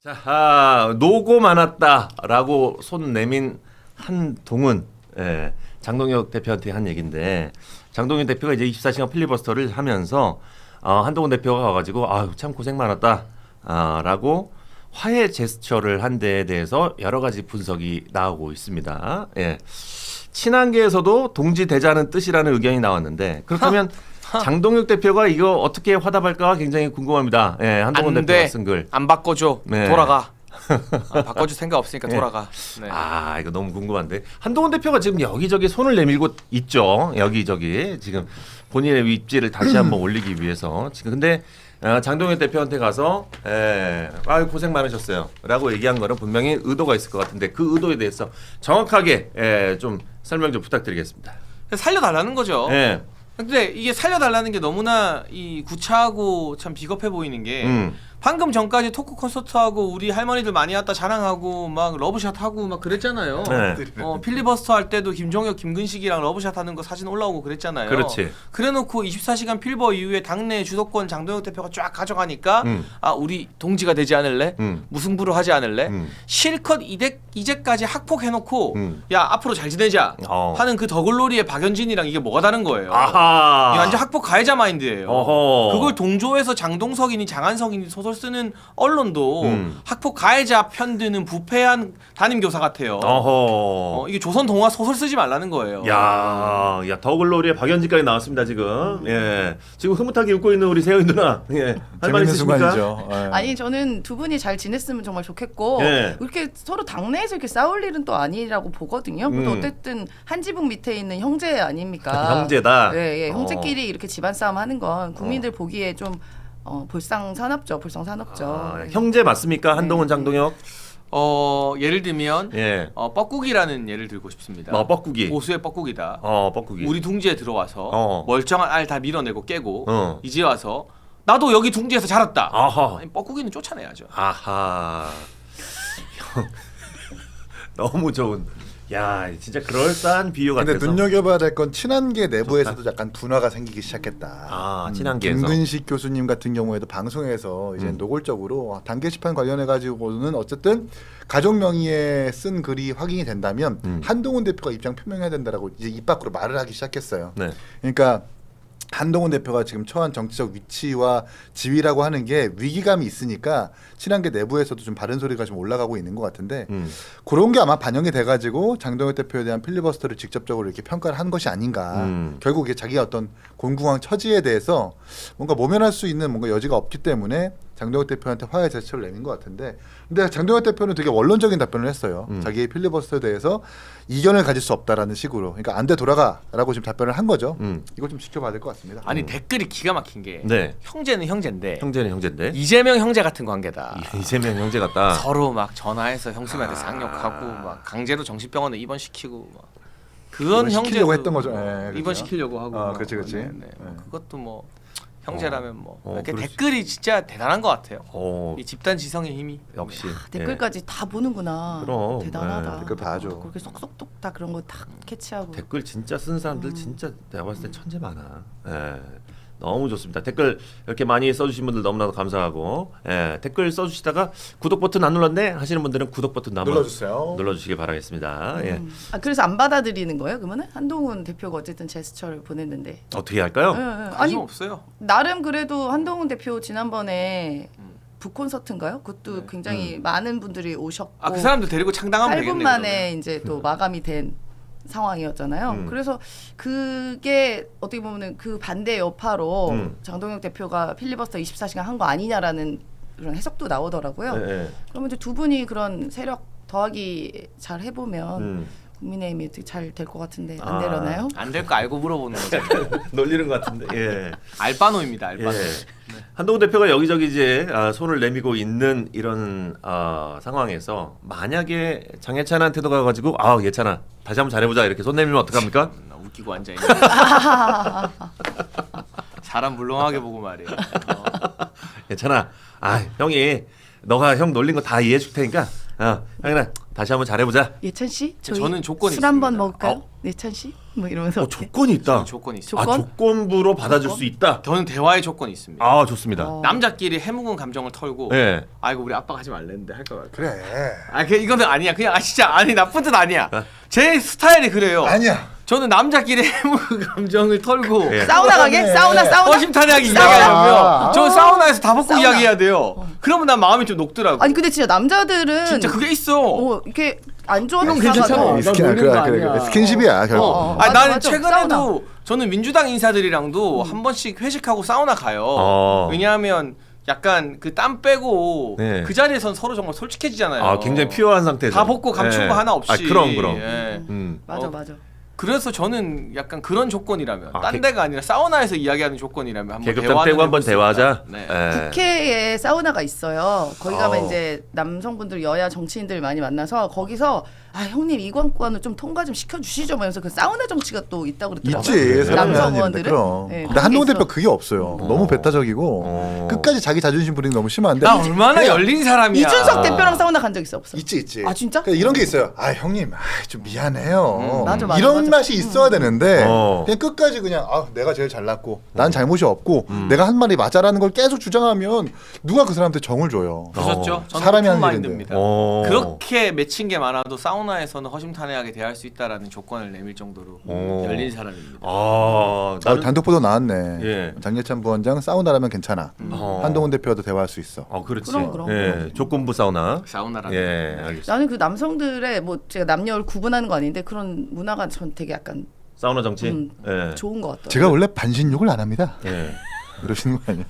자, 노고 많았다라고 손 내민 한동훈 장동혁 대표한테 한 얘기인데 장동혁 대표가 이제 24시간 필리버스터를 하면서 한동훈 대표가 와가지고 참 고생 많았다라고 화해 제스처를 한 데에 대해서 여러 가지 분석이 나오고 있습니다. 예. 친한계에서도 동지되자는 뜻이라는 의견이 나왔는데 그렇다면 장동혁 대표가 이거 어떻게 화답할까 굉장히 궁금합니다. 예, 한동훈 대표가 쓴 글. 안 바꿔줘. 네. 돌아가. 바꿔줄 생각 없으니까 돌아가. 네. 이거 너무 궁금한데 한동훈 대표가 지금 여기저기 손을 내밀고 있죠. 여기저기 지금 본인의 입지를 다시 한번 올리기 위해서 지금 근데 장동혁 대표한테 가서 고생 많으셨어요라고 얘기한 거는 분명히 의도가 있을 것 같은데 그 의도에 대해서 정확하게 좀 설명 좀 부탁드리겠습니다. 살려달라는 거죠. 예. 근데 이게 살려달라는 게 너무나 이 구차하고 참 비겁해 보이는 게 방금 전까지 토크 콘서트하고 우리 할머니들 많이 왔다 자랑하고 막 러브샷 하고 막 그랬잖아요. 네. 필리버스터 할 때도 김종혁, 김근식이랑 러브샷 하는 거 사진 올라오고 그랬잖아요. 그렇지. 그래놓고 24시간 필버 이후에 당내 주도권 장동혁 대표가 쫙 가져가니까 우리 동지가 되지 않을래? 무승부로 하지 않을래? 실컷 이제까지 학폭해놓고 야 앞으로 잘 지내자 하는 그 더글로리의 박연진이랑 이게 뭐가 다른 거예요? 이게 완전 학폭 가해자 마인드예요. 그걸 동조해서 장동석이니 장한석이니 소설 쓰는 언론도 학폭 가해자 편드는 부패한 담임교사 같아요. 이게 조선 동화 소설 쓰지 말라는 거예요. 야 더글로리의 박연진까지 나왔습니다 지금. 예, 지금 흐뭇하게 웃고 있는 우리 세영이 누나. 예, 할 말 있으십니까? 아니 저는 두 분이 잘 지냈으면 정말 좋겠고 이렇게 서로 당내에서 이렇게 싸울 일은 또 아니라고 보거든요. 그래도 어쨌든 한 지붕 밑에 있는 형제 아닙니까? 형제다. 네, 형제끼리 이렇게 집안 싸움 하는 건 국민들 보기에 좀 볼상사납죠. 형제 맞습니까? 한동훈 장동혁? 예를 들면 뻐꾸기라는 예를 들고 싶습니다. 뻐꾸기. 보수의 뻐꾸기다. 뻐꾸기. 우리 둥지에 들어와서 멀쩡한 알 다 밀어내고 깨고 이제 와서 나도 여기 둥지에서 자랐다. 아니, 뻐꾸기는 쫓아내야죠. 너무 좋은. 야, 진짜 그럴싸한 비유 같아서. 근데 눈여겨봐야 될 건 친한계 내부에서도 약간 분화가 생기기 시작했다. 친한계에서. 김근식 교수님 같은 경우에도 방송에서 이제 노골적으로 단계 시판 관련해 가지고는 어쨌든 가족 명의의 쓴 글이 확인이 된다면 한동훈 대표가 입장 표명해야 된다라고 이제 입 밖으로 말을 하기 시작했어요. 네. 그러니까 한동훈 대표가 지금 처한 정치적 위치와 지위라고 하는 게 위기감이 있으니까 친한계 내부에서도 좀 바른 소리가 좀 올라가고 있는 것 같은데 그런 게 아마 반영이 돼가지고 장동혁 대표에 대한 필리버스터를 직접적으로 이렇게 평가를 한 것이 아닌가. 결국 이게 자기가 어떤 곤궁한 처지에 대해서 뭔가 모면할 수 있는 뭔가 여지가 없기 때문에 장동혁 대표한테 화해 제스처를 내민 것 같은데 근데 장동혁 대표는 되게 원론적인 답변을 했어요. 자기의 필리버스터에 대해서 이견을 가질 수 없다라는 식으로 그러니까 안 돼 돌아가라고 지금 답변을 한 거죠. 이걸 좀 지켜봐야 될 것 같습니다. 아니 댓글이 기가 막힌 게 형제는 형제인데 이재명 형제 같은 관계다. 이재명 형제 같다. 서로 막 전화해서 형수님한테 쌍욕하고 막 강제로 정신병원에 입원시키고 막 그건 형제로 했던 거죠. 입원시키려고 하고. 그렇지. 그것도 뭐 형제라면 뭐 이렇게 댓글이 진짜 대단한 것 같아요. 이 집단 지성의 힘이 역시 댓글까지 다 보는구나. 그럼 대단하다. 댓글 다 하죠. 그렇게 쏙쏙쏙 다 그런 거 다 캐치하고. 댓글 진짜 쓰는 사람들 진짜 내가 봤을 때 천재 많아. 너무 좋습니다. 댓글 이렇게 많이 써주신 분들 너무나도 감사하고 댓글 써주시다가 구독 버튼 안 눌렀네 하시는 분들은 구독 버튼도 한번 눌러주시길 바라겠습니다. 그래서 안 받아들이는 거예요? 그러면은 한동훈 대표가 어쨌든 제스처를 보냈는데 어떻게 할까요? 관심 없어요. 나름 그래도 한동훈 대표 지난번에 북콘서트인가요? 그것도 굉장히 많은 분들이 오셨고 그 사람들 데리고 창당하면 8분 만에 이제 또 마감이 된 상황이었잖아요. 그래서 그게 어떻게 보면은 그 반대 여파로 장동혁 대표가 필리버스터 24시간 한 거 아니냐라는 그런 해석도 나오더라고요. 그러면 이제 두 분이 그런 세력 더하기 잘 해보면 국민의힘이 잘 될 것 같은데 안 되려나요? 안 될 거 알고 물어보는 거죠. 놀리는 것 같은데. 알바노입니다. 알바노. 한동훈 대표가 여기저기 이제 손을 내밀고 있는 이런 상황에서 만약에 장예찬한테도 가가지고 예찬아 다시 한번 잘해보자 이렇게 손 내밀면 어떡합니까? 웃기고 앉아있네. 사람 물렁하게 보고 말이에요. 예찬아 형이 너가 형 놀린 거 다 이해해 줄 테니까 형이랑 다시 한번 잘해보자. 예찬 씨, 저희 저는 조건이 술 한번 있습니다. 먹을까요? 예찬 씨, 뭐 이러면서 어떻게? 조건이 있다. 조건이 있어요. 조건? 조건부로 받아줄 수 있다. 저는 대화의 조건이 있습니다. 아 좋습니다. 남자끼리 해묵은 감정을 털고 네. 아이고 우리 아빠가 하지 말랬는데 할까 말까. 그래. 이거는 아니야. 그냥 진짜 아니 나쁜 뜻 아니야. 제 스타일이 그래요. 아니야. 저는 남자끼리 해묵은 감정을 털고 예. 사우나 가게? 사우나. 허심탄회하게 사우나. 이야기하려면 저 사우나에서 다 벗고 사우나. 이야기해야 돼요. 그러면 난 마음이 좀 녹더라고. 아니 근데 진짜 남자들은 진짜 그게 있어. 이렇게 안 좋아하는 형 괜찮아. 사람하고 나 스킨, 놀리는 거 아니야. 스킨십이야 결국. 맞아, 나는 맞아. 최근에도 사우나. 저는 민주당 인사들이랑도 한 번씩 회식하고 사우나 가요. 왜냐하면 약간 그 땀 빼고 네. 그 자리에선 서로 정말 솔직해지잖아요. 아 굉장히 피어한 상태죠. 다 벗고 감춘 예. 거 하나 없이. 아 그럼. 예. 맞아 어. 맞아. 그래서 저는 약간 그런 조건이라면 아, 딴 데가 아니라 사우나에서 이야기하는 조건이라면 한번 계급장 대화는 빼고 한번 해볼 수 대화하자. 있다. 네. 예. 국회에 사우나가 있어요. 거기 가면 어. 이제 남성분들 여야 정치인들 많이 만나서 거기서 아 형님 이관권을 좀 통과 좀 시켜주시죠 하면서 그 사우나 정치가 또 있다고 그러더라고요. 있지. 사람이 남성 하는 일인데 의원들은. 그럼. 네, 근데 한동훈 거기 대표 있어. 그게 없어요. 너무 배타적이고 끝까지 자기 자존심 부리는 게 너무 심한데. 나 얼마나 열린 사람이야. 이준석 대표랑 사우나 간 적 있어 없어? 있지. 아, 진짜? 그러니까 이런 게 있어요. 아 형님, 좀 미안해요. 맞아, 이런 맞아. 맛이 있어야 되는데 어. 그냥 끝까지 그냥 내가 제일 잘났고 난 잘못이 없고 내가 한 말이 맞아라는 걸 계속 주장하면 누가 그 사람한테 정을 줘요. 보셨죠? 저는 사람이 오픈 하는 일인데. 마인드입니다. 어. 그렇게 맺힌 게 많아도 사우나에서는 허심탄회하게 대할 수 있다라는 조건을 내밀 정도로 열린 사람입니다. 아 나는 단독 보도 나왔네. 예. 장예찬 부원장 사우나라면 괜찮아. 한동훈 대표와도 대화할 수 있어. 그렇지. 그럼. 예. 조건부 사우나. 사우나라는 예, 알겠습니다. 나는 그 남성들의 뭐 제가 남녀를 구분하는 거 아닌데 그런 문화가 전 되게 약간 사우나 정치. 예. 좋은 것 같더라고요. 제가 원래 반신욕을 안 합니다. 예. 그러시는 거 아니에요?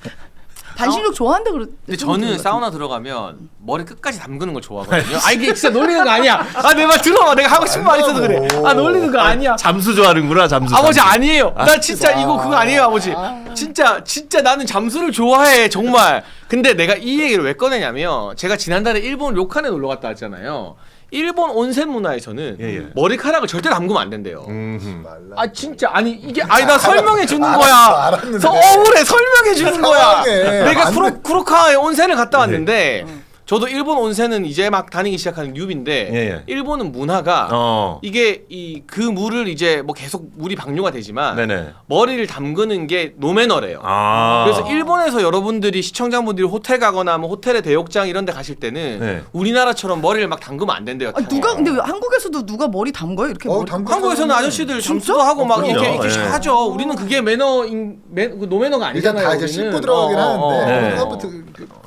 반신욕 좋아한다 그러. 근데 저는 사우나 들어가면 머리 끝까지 담그는 걸 좋아하거든요. 아 이게 진짜 놀리는 거 아니야. 내 말 들어봐. 내가 하고 싶은 말 있어서 그래. 놀리는 거 아니야. 잠수 좋아하는구나 잠수. 아버지 잠수. 아니에요. 나 진짜 이거 그거 아니에요 아버지. 진짜 나는 잠수를 좋아해 정말. 근데 내가 이 얘기를 왜 꺼내냐면 제가 지난달에 일본 료칸에 놀러 갔다 왔잖아요. 일본 온센 문화에서는 예. 머리카락을 절대 담그면 안 된대요. 말라. 진짜 이게 나 설명해 주는 거야. 알았는데. 억울해 설명해 주는 거야. 상황에 내가 안 쿠로카와에 온센을 갔다 왔는데 저도 일본 온센은 이제 막 다니기 시작하는 뉴비인데 예. 일본은 문화가 이게 그 물을 이제 뭐 계속 물이 방류가 되지만 네네. 머리를 담그는 게 노매너래요. 아. 그래서 일본에서 여러분들이 시청자분들이 호텔 가거나 뭐 호텔의 대욕장 이런 데 가실 때는 네. 우리나라처럼 머리를 막 담그면 안 된대요. 아니, 누가 근데 왜 한국에서도 누가 머리 담궈요 이렇게 머리? 한국에서는 아저씨들 진짜? 잠수도 하고 막 그럼요. 이렇게 예. 하죠. 우리는 그게 노매너가 일단 아니잖아요. 다 이제 우리는. 씻고 들어가긴 하는데 네. 그다음부터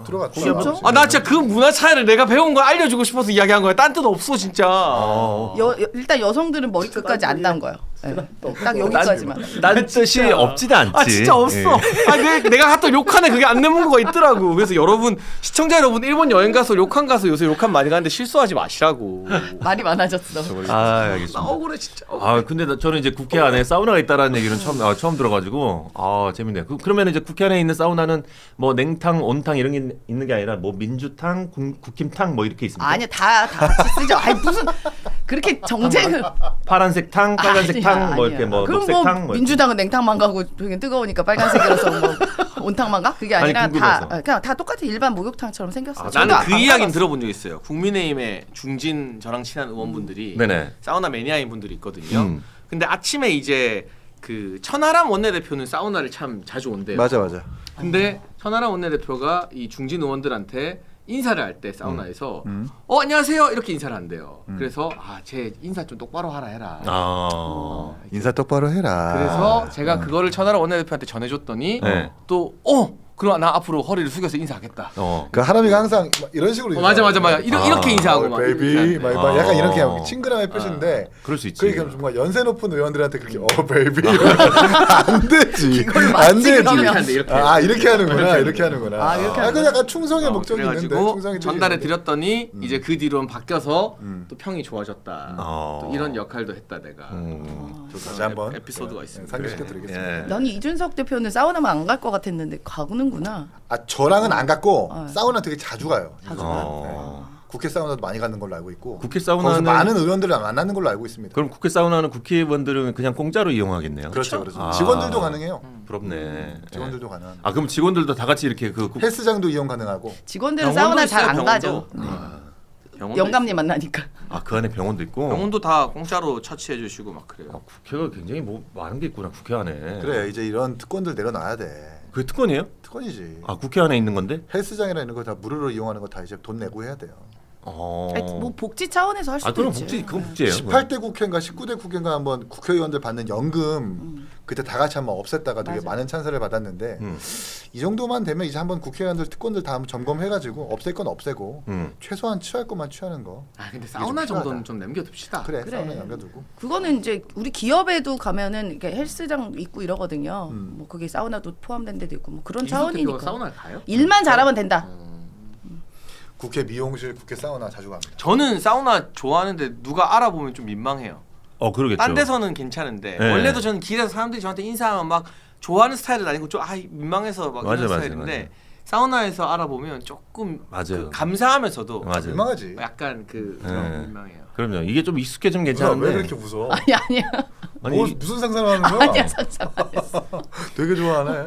들어갔죠. 진짜? 나 진짜 그 문화 차이를 내가 배운 걸 알려주고 싶어서 이야기한 거야. 딴 뜻 없어 진짜. 일단 여성들은 머리 끝까지 안 담궈요. 네. 딱 여기까지만. 난 뜻이 없지도 않지. 진짜 없어. 예. 내가 갔던 욕한에 그게 안 내문 거가 있더라고. 그래서 여러분 시청자 여러분 일본 여행 가서 욕한 가서 요새 욕한 많이 가는데 실수하지 마시라고. 말이 많아졌어. 알겠습니다. 억울해 진짜. 근데 저는 이제 국회 안에 사우나가 있다라는 얘기는 처음 들어가지고 재밌네요. 그러면 이제 국회 안에 있는 사우나는 뭐 냉탕, 온탕 이런 게 있는 게 아니라 뭐 민주탕, 국힘탕 뭐 이렇게 있습니다. 아니야 다 같이 쓰죠. 아니 무슨 그렇게 정쟁을 파란색 탕, 빨간색 탕, 뭐 이렇게 뭐 그럼 녹색 뭐 탕, 뭐 민주당은 냉탕만 가고 되게 뜨거우니까 빨간색이라서 뭐 온탕만 가? 그게 아니라 아니, 궁금해서. 그냥 다 똑같이 일반 목욕탕처럼 생겼어요. 나는 저도 그 안 이야기는 가봤어요. 들어본 적 있어요. 국민의힘의 중진 저랑 친한 의원분들이 네네. 사우나 매니아인 분들이 있거든요. 근데 아침에 이제 그 천하람 원내대표는 사우나를 참 자주 온대요. 맞아. 근데 천하람 원내대표가 이 중진 의원들한테 인사를 할 때 사우나에서 안녕하세요 이렇게 인사를 한대요. 그래서 제 인사 좀 똑바로 하라 해라. 인사 똑바로 해라. 그래서 제가 그거를 천하람 원내대표한테 전해줬더니 네. 또 그럼 나 앞으로 허리를 숙여서 인사하겠다. 그 하람이가 항상 막 이런 식으로 맞아. 이렇게 인사하고 막 베이비 이렇게 막 약간 이렇게 하고 친근함의 표시인데 그럴 수 있지. 그러니까 정말 연세 높은 의원들한테 그렇게 베이비 안 되지. 안 되지. 그러면. 이렇게. 이렇게 하는구나. 이렇게 하는구나. 이렇게 하는구나. 그 약간 충성의 목적이 있는데 그래가지고 충성이 전달해 있는데. 드렸더니 이제 그 뒤로는 바뀌어서 또 평이 좋아졌다. 어. 또 이런 역할도 했다 내가. 다시 한번 에피소드가 있습니다. 상기시켜 드리겠습니다. 예. 나는 이준석 대표는 사우나만 안 갈 것 같았는데 가는구나. 저랑은 안 갔고 사우나 되게 자주 가요. 자주 어. 국회 사우나도 많이 가는 걸로 알고 있고 국회 거기서 사우나는 많은 의원들을 만나는 걸로 알고 있습니다. 그럼 국회 사우나는 국회의원들은 그냥 공짜로 이용하겠네요. 그렇죠. 아. 직원들도 가능해요. 부럽네. 직원들도 가능. 그럼 직원들도 다 같이 이렇게 헬스장도 이용 가능하고. 직원들은 병원도 사우나 잘 있어요, 안 가죠. 병원도. 병원도 영감님 만나니까. 아, 그 안에 병원도 있고. 병원도 다 공짜로 처치해 주시고 막 그래요. 아, 국회가 굉장히 뭐 많은 게 있구나, 국회 안에. 그래 이제 이런 특권들 내려놔야 돼. 그게 특권이에요? 특권이지. 아, 국회 안에 있는 건데? 헬스장이나 이런 거 다 무료로 이용하는 거 다 이제 돈 내고 해야 돼요. 아니, 뭐 복지 차원에서 할 수도 아, 그럼 있지. 복지, 그건 복지예요. 18대 국회인가 19대 국회인가 한번 국회의원들 받는 연금 그때 다 같이 한번 없앴다가 되게 맞아. 많은 찬사를 받았는데 이 정도만 되면 이제 한번 국회의원들 특권들 다 한번 점검해가지고 없앨 건 없애고 최소한 취할 것만 취하는 거. 아 근데 이게 좀 사우나 필요하다. 정도는 좀 남겨둡시다. 그래, 그래. 싸움에 남겨두고. 그거는 이제 우리 기업에도 가면은 이렇게 헬스장 있고 이러거든요. 뭐 그게 사우나도 포함된 데도 있고 뭐 그런 이준석 대표가 차원이니까. 사우나를 가요? 일만 잘하면 된다. 국회 미용실, 국회 사우나 자주 갑니다. 저는 사우나 좋아하는데 누가 알아보면 좀 민망해요. 그러겠죠. 딴 데서는 괜찮은데 네. 원래도 저는 길에서 사람들이 저한테 인사하면 막 좋아하는 스타일은 아니고 좀 민망해서 막 맞아, 이런 맞아, 스타일인데 맞아. 사우나에서 알아보면 조금 맞아요. 그 감사하면서도 맞아요. 민망하지. 약간 그 네. 민망해요. 그럼요. 이게 좀 익숙해지면 왜 괜찮은데. 그렇게 웃어? 아니 아니야. 아니, 무슨 상상을 하는 거야? 아니야 상상 안 했어. 되게 좋아하네.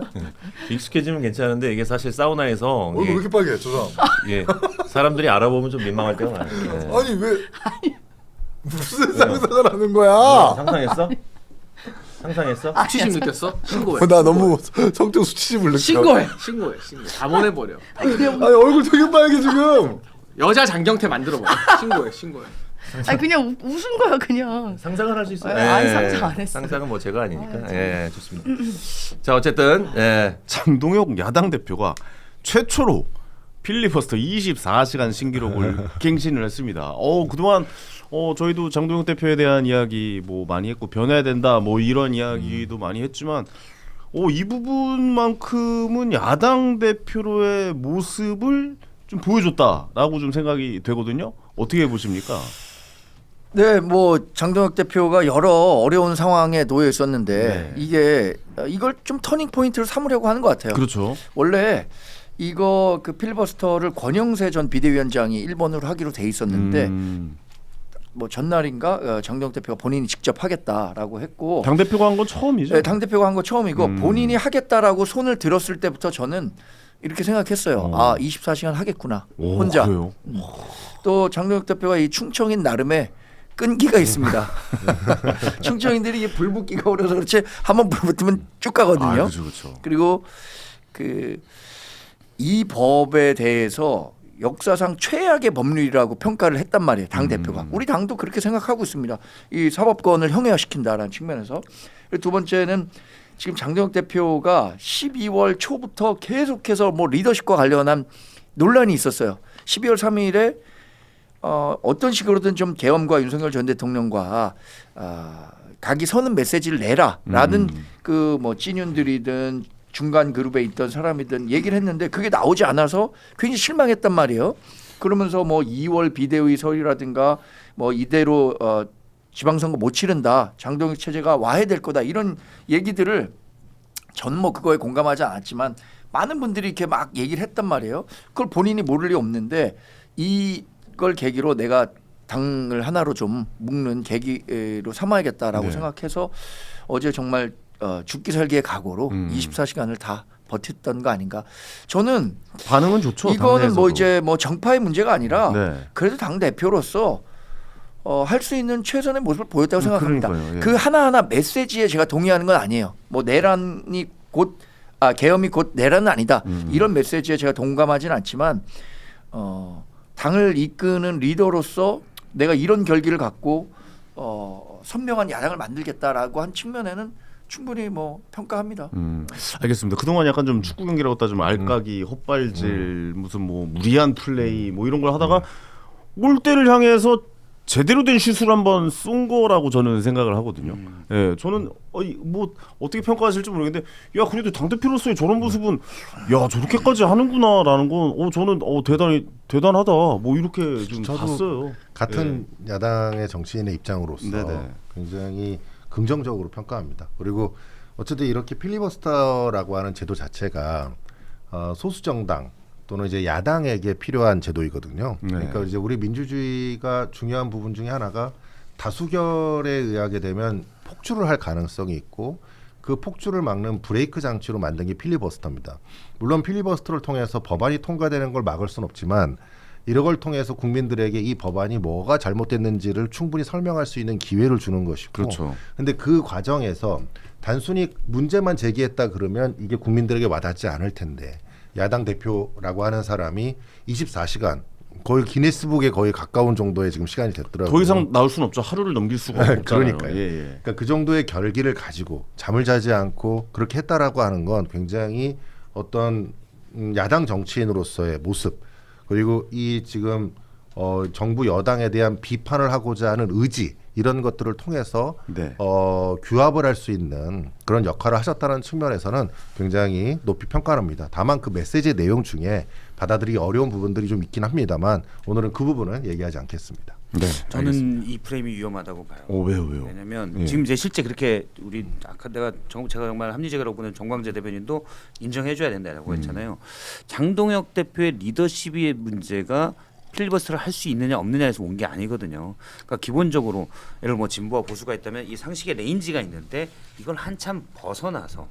익숙해지면 괜찮은데 이게 사실 사우나에서 얼굴 왜 이렇게 빨개, 저 사람? 이게 사람들이 알아보면 좀 민망할 때가 많아요. 네. 아니 왜? 무슨 상상을 하는 거야? 상상했어? 상상했어? 수치심 느꼈어? 신고해. 나 너무 성적 수치심을 느껴. 신고해. 다 보내버려. 아니 얼굴 되게 빨개 지금. 여자 장경태 만들어버려. 신고해. 아니 그냥 웃은 거야 그냥. 상상을 할 수 있어요. 아니, 상상 안 했어. 상상은 뭐 제가 아니니까. 예, 좋습니다. 자, 어쨌든 예. 장동혁 야당 대표가 최초로 필리버스터 24시간 신기록을 갱신을 했습니다. 그동안 저희도 장동혁 대표에 대한 이야기 뭐 많이 했고 변해야 된다 뭐 이런 이야기도 많이 했지만 이 부분만큼은 야당 대표로의 모습을 좀 보여줬다라고 좀 생각이 되거든요. 어떻게 보십니까? 네, 뭐 장동혁 대표가 여러 어려운 상황에 놓여 있었는데 네. 이걸 좀 터닝 포인트로 삼으려고 하는 것 같아요. 그렇죠. 원래 이거 그 필리버스터를 권영세 전 비대위원장이 일본으로 하기로 돼 있었는데 뭐 전날인가 장동혁 대표가 본인이 직접 하겠다라고 했고 당 대표가 한 건 처음이죠. 네, 당 대표가 한 거 처음이고 본인이 하겠다라고 손을 들었을 때부터 저는 이렇게 생각했어요. 24시간 하겠구나 혼자. 그래요? 또 장동혁 대표가 이 충청인 나름의 끈기가 있습니다. 충청인들이 이게 불붙기가 어려서 그렇지 한번 불붙으면 쭉 가거든요. 그렇죠. 그리고 이 법에 대해서 역사상 최악의 법률이라고 평가를 했단 말이에요. 당 대표가. 우리 당도 그렇게 생각하고 있습니다. 이 사법권을 형해화시킨다라는 측면에서. 그리고 두 번째는 지금 장동혁 대표가 12월 초부터 계속해서 뭐 리더십과 관련한 논란이 있었어요. 12월 3일에 어떤 식으로든 좀 계엄과 윤석열 전 대통령과 각이 서는 메시지를 내라라는 그 뭐 찐윤들이든 중간 그룹에 있던 사람이든 얘기를 했는데 그게 나오지 않아서 굉장히 실망했단 말이에요. 그러면서 뭐 2월 비대위 설이라든가 뭐 이대로 지방선거 못 치른다. 장동혁 체제가 와해될 거다. 이런 얘기들을 저는 뭐 그거에 공감하지 않았지만 많은 분들이 이렇게 막 얘기를 했단 말이에요. 그걸 본인이 모를 리 없는데 이걸 계기로 내가 당을 하나로 좀 묶는 계기로 삼아야겠다라고 네. 생각해서 어제 정말 죽기 살기의 각오로 24시간을 다 버텼던 거 아닌가. 저는 반응은 좋죠. 이거는 뭐 당내에서도. 이제 뭐 정파의 문제가 아니라 네. 그래도 당 대표로서 할 수 있는 최선의 모습을 보였다고 생각합니다. 그러니까요, 예. 그 하나하나 메시지에 제가 동의하는 건 아니에요. 뭐 내란이 곧 계엄이 곧 내란은 아니다. 이런 메시지에 제가 동감하지는 않지만 당을 이끄는 리더로서 내가 이런 결기를 갖고 선명한 야당을 만들겠다라고 한 측면에는 충분히 뭐 평가합니다. 알겠습니다. 그동안 약간 좀 축구 경기라고 따지면 알까기, 헛발질, 무슨 뭐 무리한 플레이 뭐 이런 걸 하다가 골대를 향해서 제대로 된 슛을 한번 쏜 거라고 저는 생각을 하거든요. 예, 저는 뭐 어떻게 평가하실지 모르겠는데, 야 그래도 당 대표로서의 저런 모습은 야 저렇게까지 하는구나라는 건 저는 대단하다. 뭐 이렇게 좀 저도 봤어요. 같은 야당의 정치인의 입장으로서 네네. 굉장히 긍정적으로 평가합니다. 그리고 어쨌든 이렇게 필리버스터라고 하는 제도 자체가 소수 정당 또는 이제 야당에게 필요한 제도이거든요. 네. 그러니까 이제 우리 민주주의가 중요한 부분 중에 하나가 다수결에 의하게 되면 폭주를 할 가능성이 있고 그 폭주를 막는 브레이크 장치로 만든 게 필리버스터입니다. 물론 필리버스터를 통해서 법안이 통과되는 걸 막을 수는 없지만 이런 걸 통해서 국민들에게 이 법안이 뭐가 잘못됐는지를 충분히 설명할 수 있는 기회를 주는 것이고 그렇죠. 근데 그 과정에서 단순히 문제만 제기했다 그러면 이게 국민들에게 와닿지 않을 텐데 야당 대표라고 하는 사람이 24시간 거의 기네스북에 거의 가까운 정도의 지금 시간이 됐더라고요. 더 이상 나올 수는 없죠. 하루를 넘길 수가 없잖아요. 그러니까요. 예, 예. 그러니까 그 정도의 결기를 가지고 잠을 자지 않고 그렇게 했다라고 하는 건 굉장히 어떤 야당 정치인으로서의 모습 그리고 이 지금 정부 여당에 대한 비판을 하고자 하는 의지 이런 것들을 통해서 네. 규합을 할 수 있는 그런 역할을 하셨다는 측면에서는 굉장히 높이 평가합니다. 다만 그 메시지의 내용 중에 받아들이기 어려운 부분들이 좀 있긴 합니다만 오늘은 그 부분은 얘기하지 않겠습니다. 네. 저는 알겠습니다. 이 프레임이 위험하다고 봐요. 왜요? 왜냐면 예. 지금 이제 실제 그렇게 우리 아까 제가 정말 합리적이라고 보는 정광재 대변인도 인정해줘야 된다고 했잖아요. 장동혁 대표의 리더십의 문제가 필리버스터를 할 수 있느냐 없느냐에서 온 게 아니거든요. 그러니까 기본적으로 예를 뭐 진보와 보수가 있다면 이 상식의 레인지가 있는데 이걸 한참 벗어나서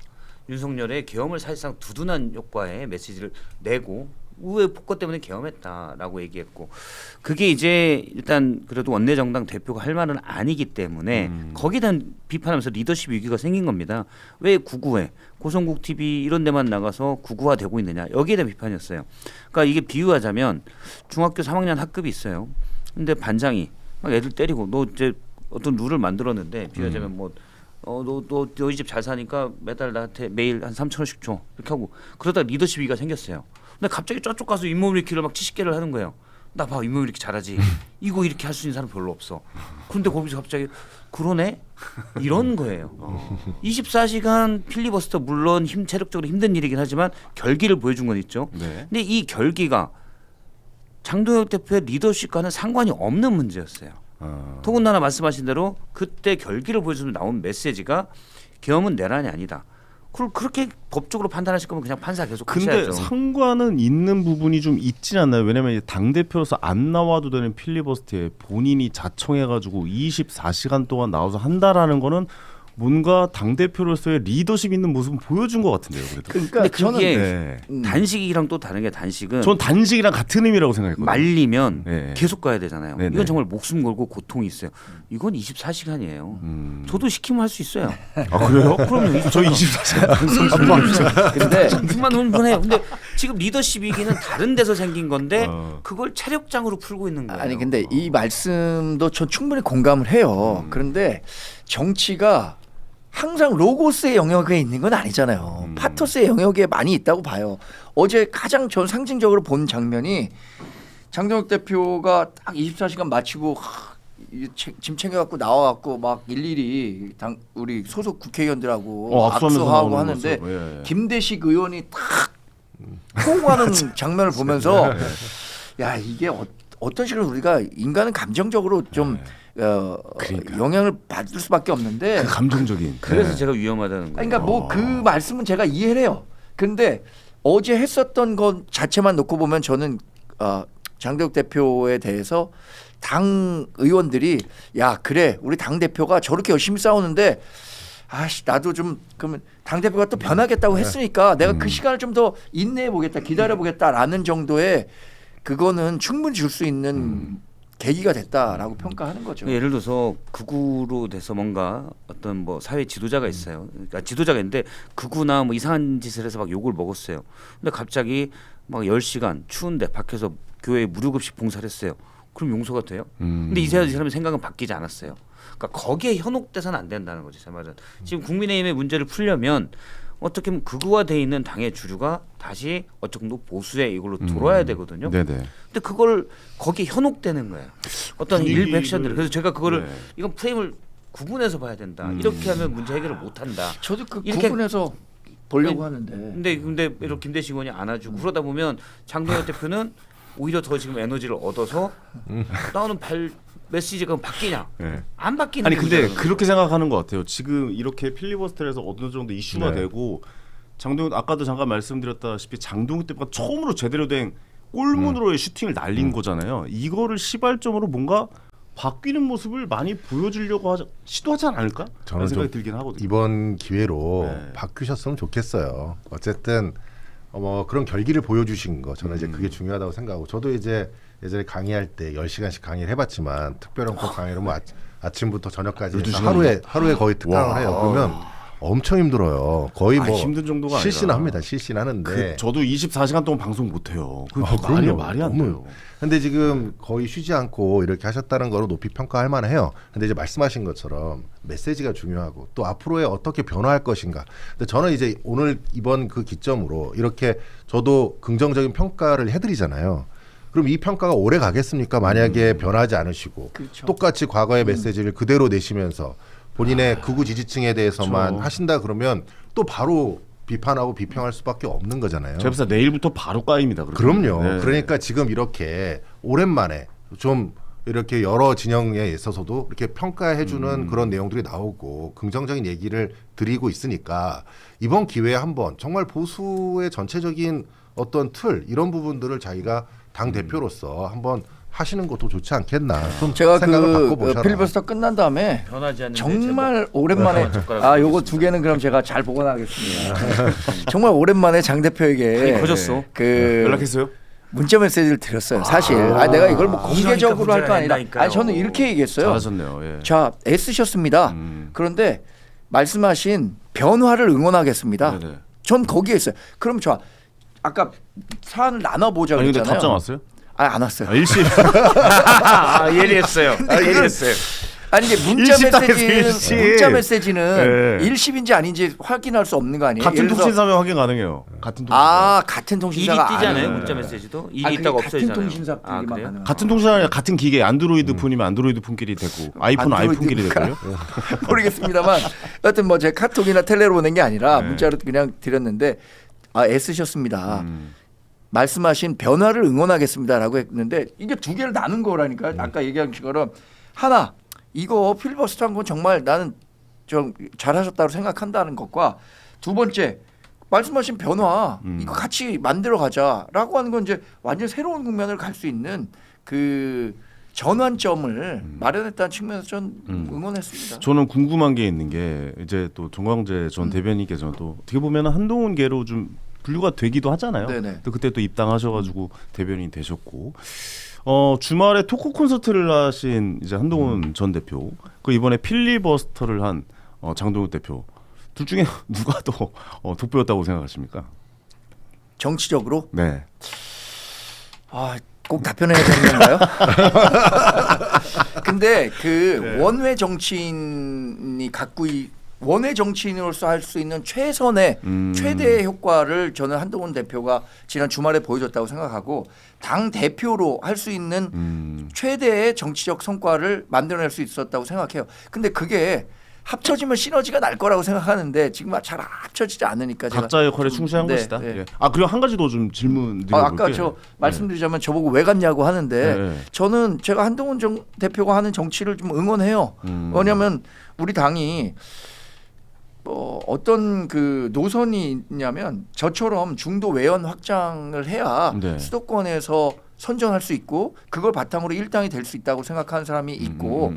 윤석열의 계엄을 사실상 두둔한 효과의 메시지를 내고 의회 폭거 때문에 계엄했다라고 얘기했고 그게 이제 일단 그래도 원내정당 대표가 할 말은 아니기 때문에 거기에 대한 비판하면서 리더십 위기가 생긴 겁니다. 왜 구구회 고성국 TV 이런 데만 나가서 구구화되고 있느냐 여기에 대한 비판이었어요. 그러니까 이게 비유하자면 중학교 3학년 학급이 있어요. 근데 반장이 막 애들 때리고 너 이제 어떤 룰을 만들었는데 비유하자면 뭐 너희 집 잘 사니까 매달 나한테 매일 한 3,000원씩 줘 이렇게 하고 그러다 리더십 위기가 생겼어요. 근데 갑자기 저쪽 가서 잇몸 일으키를 막 70개를 하는 거예요. 나 봐 잇몸 일으키 잘하지. 이거 이렇게 할 수 있는 사람 별로 없어. 그런데 거기서 갑자기 그러네? 이런 거예요. 24시간 필리버스터 물론 체력적으로 힘든 일이긴 하지만 결기를 보여준 건 있죠. 네. 근데 이 결기가 장동혁 대표의 리더십과는 상관이 없는 문제였어요. 더군다나 말씀하신 대로 그때 결기를 보여주면 나온 메시지가 계엄은 내란이 아니다. 그걸 그렇게 법적으로 판단하실 거면 그냥 판사 계속 근데 하셔야죠. 상관은 있는 부분이 좀 있진 않나요? 왜냐면 당 대표로서 안 나와도 되는 필리버스터에 본인이 자청해가지고 24시간 동안 나와서 한다라는 거는 뭔가 당 대표로서의 리더십 있는 모습은 보여준 것 같은데요. 그래도. 그러니까 근데 저는 그게 네. 단식이랑 또 다른 게 단식은 전 단식이랑 같은 의미라고 생각했거든요. 말리면 네. 계속 가야 되잖아요. 네, 네. 이건 정말 목숨 걸고 고통이 있어요. 이건 24시간이에요. 저도 시키면 할 수 있어요. 아 그래요? 그럼요. 저 24시간 근데 그만 흥분해요. 근데 지금 리더십 위기는 다른 데서 생긴 건데 그걸 체력장으로 풀고 있는 거예요. 아니 근데 이 말씀도 전 충분히 공감을 해요. 그런데 정치가 항상 로고스의 영역에 있는 건 아니잖아요. 파토스의 영역에 많이 있다고 봐요. 어제 가장 전 상징적으로 본 장면이 장동혁 대표가 딱 24시간 마치고 짐 챙겨갖고 나와갖고 막 일일이 우리 소속 국회의원들하고 악수하고 하는데 예. 김대식 의원이 탁 호응하는 장면을 보면서 야 이게 어떤 식으로 우리가 인간은 감정적으로 좀 영향을 받을 수밖에 없는데 감정적인. 그래서 네. 제가 위험하다는 거예요. 그러니까 뭐 그 말씀은 제가 이해를 해요. 근데 어제 했었던 것 자체만 놓고 보면 저는 장동혁 대표에 대해서 당 의원들이 야 그래 우리 당 대표가 저렇게 열심히 싸우는데 아씨 나도 좀 그러면 당 대표가 또 변하겠다고 했으니까 내가 그 시간을 좀 더 인내해 보겠다 기다려 보겠다라는 정도의 그거는 충분히 줄 수 있는 계기가 됐다라고 평가하는 거죠. 예를 들어서 극우로 돼서 뭔가 어떤 뭐 사회 지도자가 있어요. 그러니까 지도자가 있는데 극우나 뭐 이상한 짓을 해서 막 욕을 먹었어요. 근데 갑자기 막 10시간 추운데 밖에서 교회에 무료급식 봉사를 했어요. 그럼 용서가 돼요? 근데 이 사람의 생각은 바뀌지 않았어요. 그러니까 거기에 현혹돼서는 안 된다는 거죠. 제 말은. 지금 국민의힘의 문제를 풀려면 어떻게 보면 극우화돼 있는 당의 주류가 다시 어쨌든 보수의 이걸로 돌아야 되거든요. 네네. 근데 그걸 거기에 현혹되는 거예요. 어떤 일부 액션들. 그래서 제가 그거를 네. 이건 프레임을 구분해서 봐야 된다. 이렇게 하면 문제 해결을 못 한다. 저도 그 이렇게- 구분해서 보려고 아니, 하는데. 근데 이렇게 김대식 의원이 안아주고 그러다 보면 장동혁 대표는 오히려 더 지금 에너지를 얻어서 나오는 메시지가 바뀌냐? 네. 안 바뀌는 아니 근데 문제라는 그렇게 생각하는 것 같아요. 지금 이렇게 필리버스터에서 어느 정도 이슈가 네. 되고 장동혁 아까도 잠깐 말씀드렸다시피 장동혁 대표가 처음으로 제대로 된 골문으로의 슈팅을 날린 거잖아요. 이거를 시발점으로 뭔가 바뀌는 모습을 많이 보여주려고 시도하지 않을까? 저는 저는 생각이 좀 들긴 하거든요. 이번 기회로 네. 바뀌셨으면 좋겠어요. 어쨌든 뭐 그런 결기를 보여주신 거 저는 이제 그게 중요하다고 생각하고 저도 이제 예전에 강의할 때 10시간씩 강의를 해봤지만 특별한 꼭 강의를 뭐 아침부터 저녁까지 해서 12시간이요? 하루에 거의 특강을 해요. 그러면 엄청 힘들어요. 거의 뭐 힘든 정도가 실시는 아니라. 합니다. 실시는 하는데 저도 24시간 동안 방송 못 해요. 그 그럼요. 말이 안 너무. 돼요. 근데 지금 거의 쉬지 않고 이렇게 하셨다는 거로 높이 평가할 만해요. 근데 이제 말씀하신 것처럼 메시지가 중요하고 또 앞으로에 어떻게 변화할 것인가. 근데 저는 이제 오늘 이번 그 기점으로 이렇게 저도 긍정적인 평가를 해드리잖아요. 그럼 이 평가가 오래 가겠습니까? 만약에 변하지 않으시고 그렇죠. 똑같이 과거의 메시지를 그대로 내시면서 본인의 극우 지지층에 대해서만 그렇죠. 하신다 그러면 또 바로 비판하고 비평할 수밖에 없는 거잖아요. 제가 봤을 때 내일부터 바로 까입니다. 그럼요. 네. 그러니까 지금 이렇게 오랜만에 좀 이렇게 여러 진영에 있어서도 이렇게 평가해주는 그런 내용들이 나오고 긍정적인 얘기를 드리고 있으니까 이번 기회에 한번 정말 보수의 전체적인 어떤 틀 이런 부분들을 자기가 당 대표로서 한번 하시는 것도 좋지 않겠나. 좀 제가 생각을 그 바꿔보셔라. 필리버스터 끝난 다음에 변하지 않는 정말 오랜만에 요거 두 개는 그럼 제가 잘 보관하겠습니다. 정말 오랜만에 장 대표에게 커졌어. 그 연락했어요? 문자 메시지를 드렸어요. 사실 내가 이걸 뭐 공개적으로 할 거 아니라 문제가 저는 이렇게 얘기했어요. 잘하셨네요. 예. 자, 애쓰셨습니다. 그런데 말씀하신 변화를 응원하겠습니다. 네네. 전 거기에 있어요. 그럼 저 아까 사안을 나눠보자 아니 근데 그랬잖아요. 답장 왔어요? 안 왔어요. 일시 예리했어요. 예리했어요. 아니 이게 일시. 문자 메시지는 네. 일시인지 아닌지 확인할 수 없는 거 아니에요? 같은 예를 들어서 통신사면 확인 가능해요. 같은 통신사. 같은 일이 통신사가 뜨잖아요. 아니에요. 문자 메시지도 일이 그게 있다가 같은 없어지잖아요. 통신사끼리만 그래요? 가능해요. 같은 통신사 아니라 같은 기계 안드로이드 폰이면 안드로이드 폰끼리 되고 아이폰 아이폰끼리 되고요. 모르겠습니다만 여하튼 뭐 제 카톡이나 텔레로 보낸 게 아니라 문자로 그냥 드렸는데 애쓰셨습니다. 말씀하신 변화를 응원하겠습니다라고 했는데 이게 두 개를 나눈 거라니까. 아까 얘기한 것처럼 하나 이거 필리버스터 한 건 정말 나는 좀 잘하셨다고 생각한다는 것과 두 번째 말씀하신 변화 이거 같이 만들어 가자라고 하는 건 이제 완전 새로운 국면을 갈 수 있는 그 전환점을 마련했다는 측면에서 전 응원했습니다. 저는 궁금한 게 있는 게 이제 또 정광재 전 대변인께서도 어떻게 보면 한동훈계로 좀 분류가 되기도 하잖아요. 네네. 또 그때 또 입당하셔가지고 대변인 되셨고 주말에 토크 콘서트를 하신 이제 한동훈 전 대표 그 이번에 필리버스터를 한 장동혁 대표 둘 중에 누가 더 돋보였다고 생각하십니까? 정치적으로 네. 꼭 답변해야 되는 건가요? 근데 그 원외 정치인이 갖고 원외 정치인으로서 할 수 있는 최선의 최대의 효과를 저는 한동훈 대표가 지난 주말에 보여줬다고 생각하고 당 대표로 할 수 있는 최대의 정치적 성과를 만들어낼 수 있었다고 생각해요. 근데 그게 합쳐지면 시너지가 날 거라고 생각하는데 지금 잘 합쳐지지 않으니까 제가 각자의 역할에 충실한 네, 것이다. 네. 예. 그리고 한 가지 더 좀 질문 드려볼게요. 아까 저 말씀드리자면 저보고 왜 갔냐고 하는데 네. 저는 제가 한동훈 대표가 하는 정치를 좀 응원해요. 왜냐하면 우리 당이 어떤 그 노선이 있냐면 저처럼 중도 외연 확장을 해야 네. 수도권에서 선전할 수 있고 그걸 바탕으로 일당이 될 수 있다고 생각하는 사람이 있고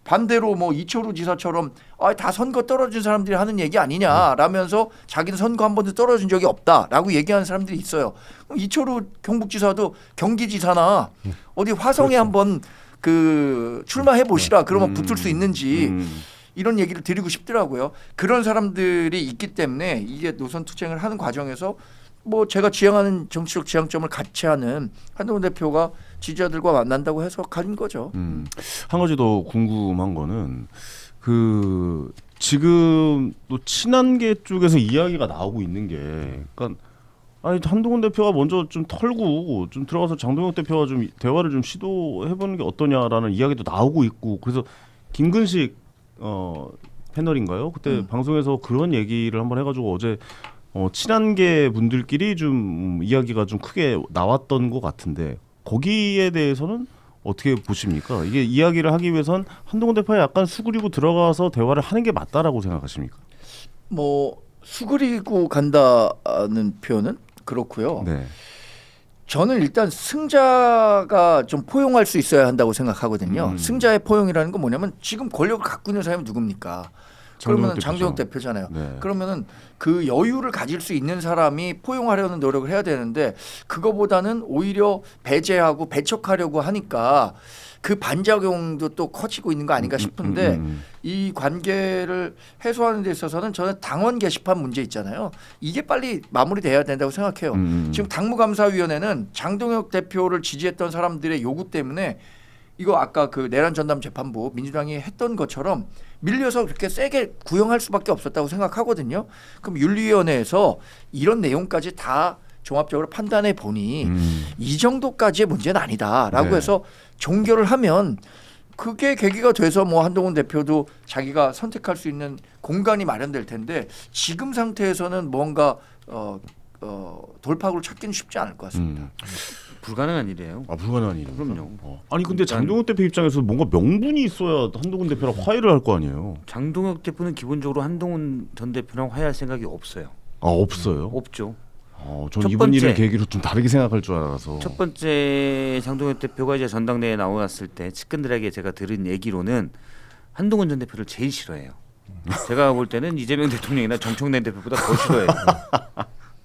반대로 뭐 이철우 지사처럼 다 선거 떨어진 사람들이 하는 얘기 아니냐라면서 자기는 선거 한 번도 떨어진 적이 없다라고 얘기하는 사람들이 있어요. 그럼 이철우 경북지사도 경기지사나 어디 화성에 한번 그 출마해 보시라. 그러면 붙을 수 있는지 이런 얘기를 드리고 싶더라고요. 그런 사람들이 있기 때문에 이게 노선 투쟁을 하는 과정에서 뭐 제가 지향하는 정치적 지향점을 같이 하는 한동훈 대표가 지지자들과 만난다고 해서 간 거죠. 한 가지 더 궁금한 거는 그 지금 또 친한계 쪽에서 이야기가 나오고 있는 게 그러니까 한동훈 대표가 먼저 좀 털고 좀 들어가서 장동혁 대표와 좀 대화를 좀 시도해보는 게 어떠냐라는 이야기도 나오고 있고 그래서 김근식 패널인가요? 그때 방송에서 그런 얘기를 한번 해가지고 어제 친한계 분들끼리 좀 이야기가 좀 크게 나왔던 것 같은데 거기에 대해서는 어떻게 보십니까? 이게 이야기를 하기 위해선 한동훈 대표가 약간 수그리고 들어가서 대화를 하는 게 맞다라고 생각하십니까? 뭐 수그리고 간다는 표현은 그렇고요. 네. 저는 일단 승자가 좀 포용할 수 있어야 한다고 생각하거든요. 승자의 포용이라는 건 뭐냐면 지금 권력을 갖고 있는 사람이 누굽니까? 그러면 장동혁 장동혁 대표죠. 대표잖아요. 네. 그러면은 그 여유를 가질 수 있는 사람이 포용하려는 노력을 해야 되는데 그거보다는 오히려 배제하고 배척하려고 하니까 그 반작용도 또 커지고 있는 거 아닌가 싶은데 이 관계를 해소하는 데 있어서는 저는 당원 게시판 문제 있잖아요. 이게 빨리 마무리돼야 된다고 생각해요. 지금 당무감사위원회는 장동혁 대표를 지지했던 사람들의 요구 때문에 이거 아까 그 내란 전담 재판부 민주당이 했던 것처럼 밀려서 그렇게 세게 구형할 수밖에 없었다고 생각하거든요. 그럼 윤리위원회에서 이런 내용까지 다 종합적으로 판단해 보니 이 정도까지의 문제는 아니다라고 네. 해서 종결을 하면 그게 계기가 돼서 뭐 한동훈 대표도 자기가 선택할 수 있는 공간이 마련될 텐데 지금 상태에서는 뭔가 돌파구를 찾기는 쉽지 않을 것 같습니다. 불가능한 일이에요. 아 불가능한 일이요. 그럼요. 아니 근데 장동혁 대표 입장에서 뭔가 명분이 있어야 한동훈 대표랑 화해를 할 거 아니에요. 장동혁 대표는 기본적으로 한동훈 전 대표랑 화해할 생각이 없어요. 아 없어요. 없죠. 전 첫 이번 번째. 일을 계기로 좀 다르게 생각할 줄 알아서. 첫 번째 장동혁 대표가 이제 전당대회에 나왔을 때 측근들에게 제가 들은 얘기로는 한동훈 전 대표를 제일 싫어해요. 제가 볼 때는 이재명 대통령이나 정청래 대표보다 더 싫어해요.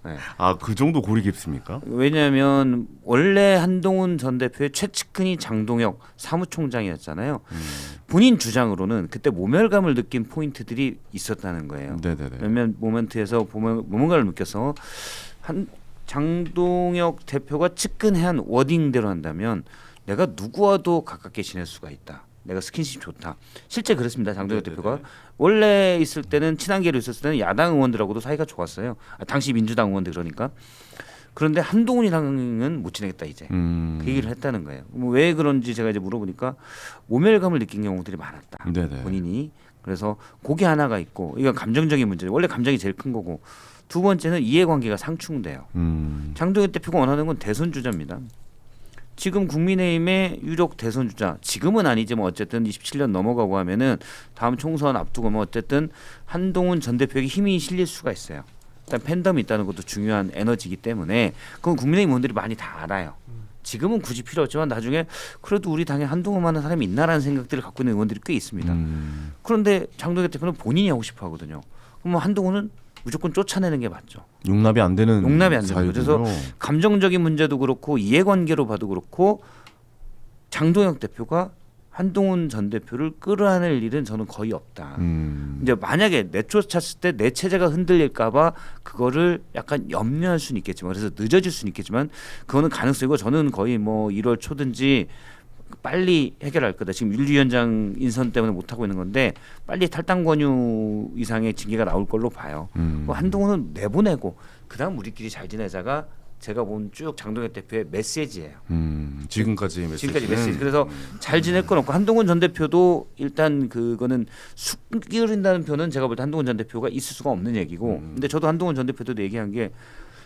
네. 그 정도 골이 깊습니까? 왜냐하면 원래 한동훈 전 대표의 최측근이 장동혁 사무총장이었잖아요. 본인 주장으로는 그때 모멸감을 느낀 포인트들이 있었다는 거예요. 네네네. 몇몇 모멘트에서 모멸감을 느껴서 장동혁 대표가 측근한 워딩대로 한다면 내가 누구와도 가깝게 지낼 수가 있다. 내가 스킨십 좋다. 실제 그렇습니다. 장동혁 대표가 원래 있을 때는 친한계로 있었을 때는 야당 의원들하고도 사이가 좋았어요. 당시 민주당 의원들 그러니까. 그런데 한동훈이랑은 못 지내겠다 이제 그 얘기를 했다는 거예요. 왜 그런지 제가 이제 물어보니까 모멸감을 느낀 경우들이 많았다. 네네. 본인이. 그래서 그게 하나가 있고 이건 감정적인 문제. 원래 감정이 제일 큰 거고. 두 번째는 이해관계가 상충돼요. 장동혁 대표가 원하는 건 대선 주자입니다. 지금 국민의힘의 유력 대선 주자 지금은 아니지만 어쨌든 27년 넘어가고 하면은 다음 총선 앞두고 뭐 어쨌든 한동훈 전 대표에게 힘이 실릴 수가 있어요. 일단 팬덤이 있다는 것도 중요한 에너지이기 때문에 그건 국민의힘 의원들이 많이 다 알아요. 지금은 굳이 필요 없지만 나중에 그래도 우리 당에 한동훈만한 사람이 있나라는 생각들을 갖고 있는 의원들이 꽤 있습니다. 그런데 장동혁 대표는 본인이 하고 싶어 하거든요. 그럼 한동훈은 무조건 쫓아내는 게 맞죠. 용납이 안 되는 용납이 안 되는 사유군요. 거죠. 그래서 감정적인 문제도 그렇고 이해관계로 봐도 그렇고 장동혁 대표가 한동훈 전 대표를 끌어안을 일은 저는 거의 없다. 이제 만약에 내쫓았을 때 내 체제가 흔들릴까봐 그거를 약간 염려할 수는 있겠지만 그래서 늦어질 수는 있겠지만 그거는 가능성이고 저는 거의 뭐 1월 초든지 빨리 해결할 거다. 지금 윤리위원장 인선 때문에 못 하고 있는 건데 빨리 탈당 권유 이상의 징계가 나올 걸로 봐요. 한동훈은 내보내고 그다음 우리끼리 잘 지내자가 제가 본 쭉 장동혁 대표의 메시지예요. 지금까지 메시지. 그래서 잘 지낼 건 없고 한동훈 전 대표도 일단 그거는 숙기린다는 표는 제가 볼 때 한동훈 전 대표가 있을 수가 없는 얘기고. 근데 저도 한동훈 전 대표도 얘기한 게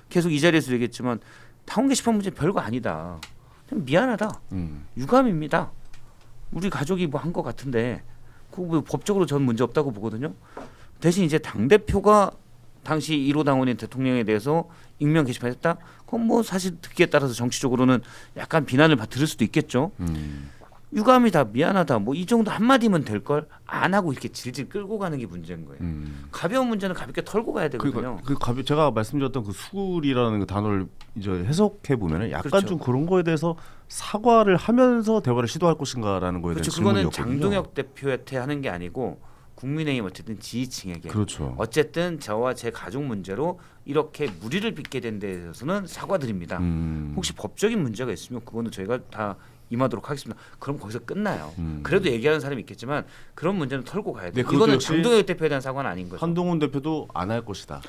계속 이 자리에서 얘기했지만 당원 게시판 문제 별거 아니다. 그냥 미안하다. 유감입니다. 우리 가족이 뭐 한 것 같은데 그거 뭐 법적으로 전 문제 없다고 보거든요. 대신 이제 당 대표가 당시 1호 당원인 대통령에 대해서 익명 게시판했다. 그건 뭐 사실 듣기에 따라서 정치적으로는 약간 비난을 들을 수도 있겠죠. 유감이다, 미안하다, 뭐 이 정도 한마디면 될 걸 안 하고 이렇게 질질 끌고 가는 게 문제인 거예요. 가벼운 문제는 가볍게 털고 가야 되거든요. 제가 말씀드렸던 그 수굴이라는 그 단어를 이제 해석해 보면은 약간 그렇죠. 좀 그런 거에 대해서 사과를 하면서 대화를 시도할 것인가라는 거에 대한 그렇죠. 그거는 질문이었거든요. 장동혁 대표한테 하는 게 아니고 국민의힘 어쨌든 지지층에게 그렇죠. 어쨌든 저와 제 가족 문제로 이렇게 무리를 빚게 된 데 대해서는 사과드립니다. 혹시 법적인 문제가 있으면 그거는 저희가 다 임하도록 하겠습니다. 그럼 거기서 끝나요. 그래도 얘기하는 사람이 있겠지만 그런 문제는 털고 가야 돼요. 네, 그것도 이거는 역시 장동혁 대표에 대한 사과는 아닌 거죠. 한동훈 대표도 안 할 것이다.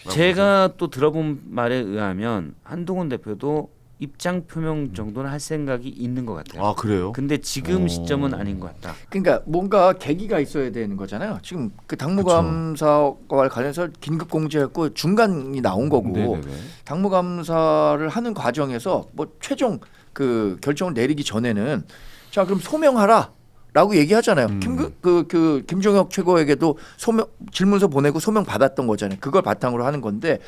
제가 또 들어본 말에 의하면 한동훈 대표도 입장 표명 정도는 할 생각이 있는 것 같아요. 아 그래요? 근데 지금 시점은 아닌 것 같다. 그러니까 뭔가 계기가 있어야 되는 거잖아요. 지금 그 당무감사와 관련해서 긴급 공지했고 중간이 나온 거고 네네네. 당무감사를 하는 과정에서 뭐 최종 그 결정을 내리기 전에는 자 그럼 소명하라. 라고 얘기하잖아요. 김종혁 최고에게도 질문서 보내고 소명 받았던 거잖아요. 그걸 바탕으로 하는 건데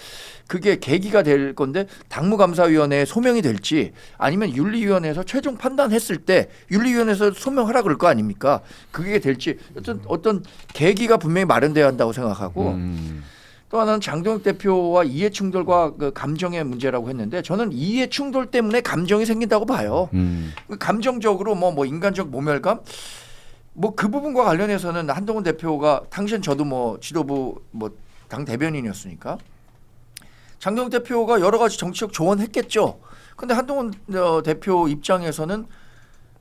그게 계기가 될 건데 당무감사위원회에 소명이 될지 아니면 윤리위원회에서 최종 판단했을 때 윤리위원회에서 소명하라 그럴 거 아닙니까? 그게 될지 어떤 계기가 분명히 마련돼야 한다고 생각하고 또 하나는 장동혁 대표와 이해 충돌과 그 감정의 문제라고 했는데 저는 이해 충돌 때문에 감정이 생긴다고 봐요. 감정적으로 뭐 인간적 모멸감 뭐 그 부분과 관련해서는 한동훈 대표가 당시엔 저도 뭐 지도부 뭐 당 대변인이었으니까 장동혁 대표가 여러 가지 정치적 조언했겠죠. 근데 한동훈 대표 입장에서는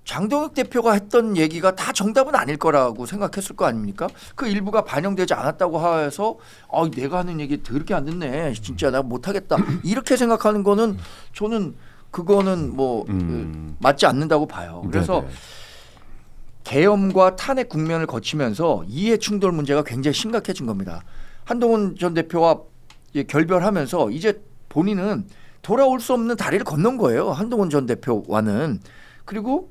장동혁 대표가 했던 얘기가 다 정답은 아닐 거라고 생각했을 거 아닙니까? 그 일부가 반영되지 않았다고 해서 내가 하는 얘기 더럽게 안 듣네. 진짜 나 못하겠다. 이렇게 생각하는 거는 저는 그거는 뭐 맞지 않는다고 봐요. 그래서 네네. 계엄과 탄핵 국면을 거치면서 이해 충돌 문제가 굉장히 심각해진 겁니다. 한동훈 전 대표와 결별하면서 이제 본인은 돌아올 수 없는 다리를 건넌 거예요. 한동훈 전 대표와는. 그리고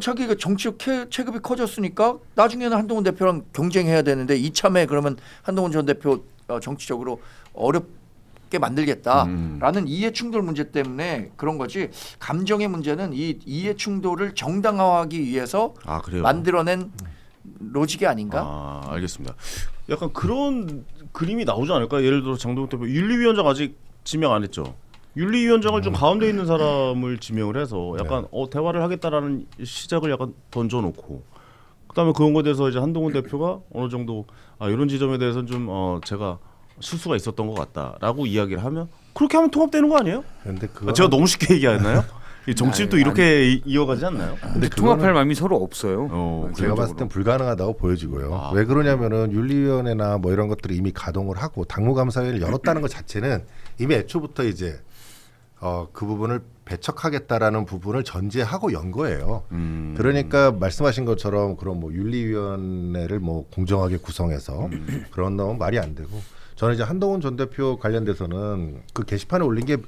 자기가 정치적 체급이 커졌으니까 나중에는 한동훈 대표랑 경쟁해야 되는데 이참에 그러면 한동훈 전 대표 정치적으로 어렵게 만들겠다라는 이해 충돌 문제 때문에 그런 거지 감정의 문제는 이 이해 충돌을 정당화하기 위해서 만들어낸 로직이 아닌가? 알겠습니다. 약간 그런 그림이 나오지 않을까? 예를 들어 장동혁 대표 윤리위원장 아직 지명 안 했죠. 윤리위원장을 좀 가운데 있는 사람을 지명을 해서 약간 대화를 하겠다라는 시작을 약간 던져놓고 그다음에 그런 거에 대해서 이제 한동훈 대표가 어느 정도 이런 지점에 대해서는 좀 제가 실수가 있었던 것 같다라고 이야기를 하면 그렇게 하면 통합되는 거 아니에요? 근데 제가 너무 쉽게 얘기했나요? 이 정치를 또 이렇게 이어가지 않나요? 근데 통합할 마음이 서로 없어요. 제가 봤을 땐 불가능하다고 보여지고요. 왜 그러냐면은 윤리위원회나 뭐 이런 것들이 이미 가동을 하고 당무감사회를 열었다는 것 자체는 이미 애초부터 이제 그 부분을 배척하겠다라는 부분을 전제하고 연 거예요. 그러니까 말씀하신 것처럼 그런 뭐 윤리위원회를 뭐 공정하게 구성해서 그런 건 말이 안 되고 저는 이제 한동훈 전 대표 관련돼서는 그 게시판에 올린 게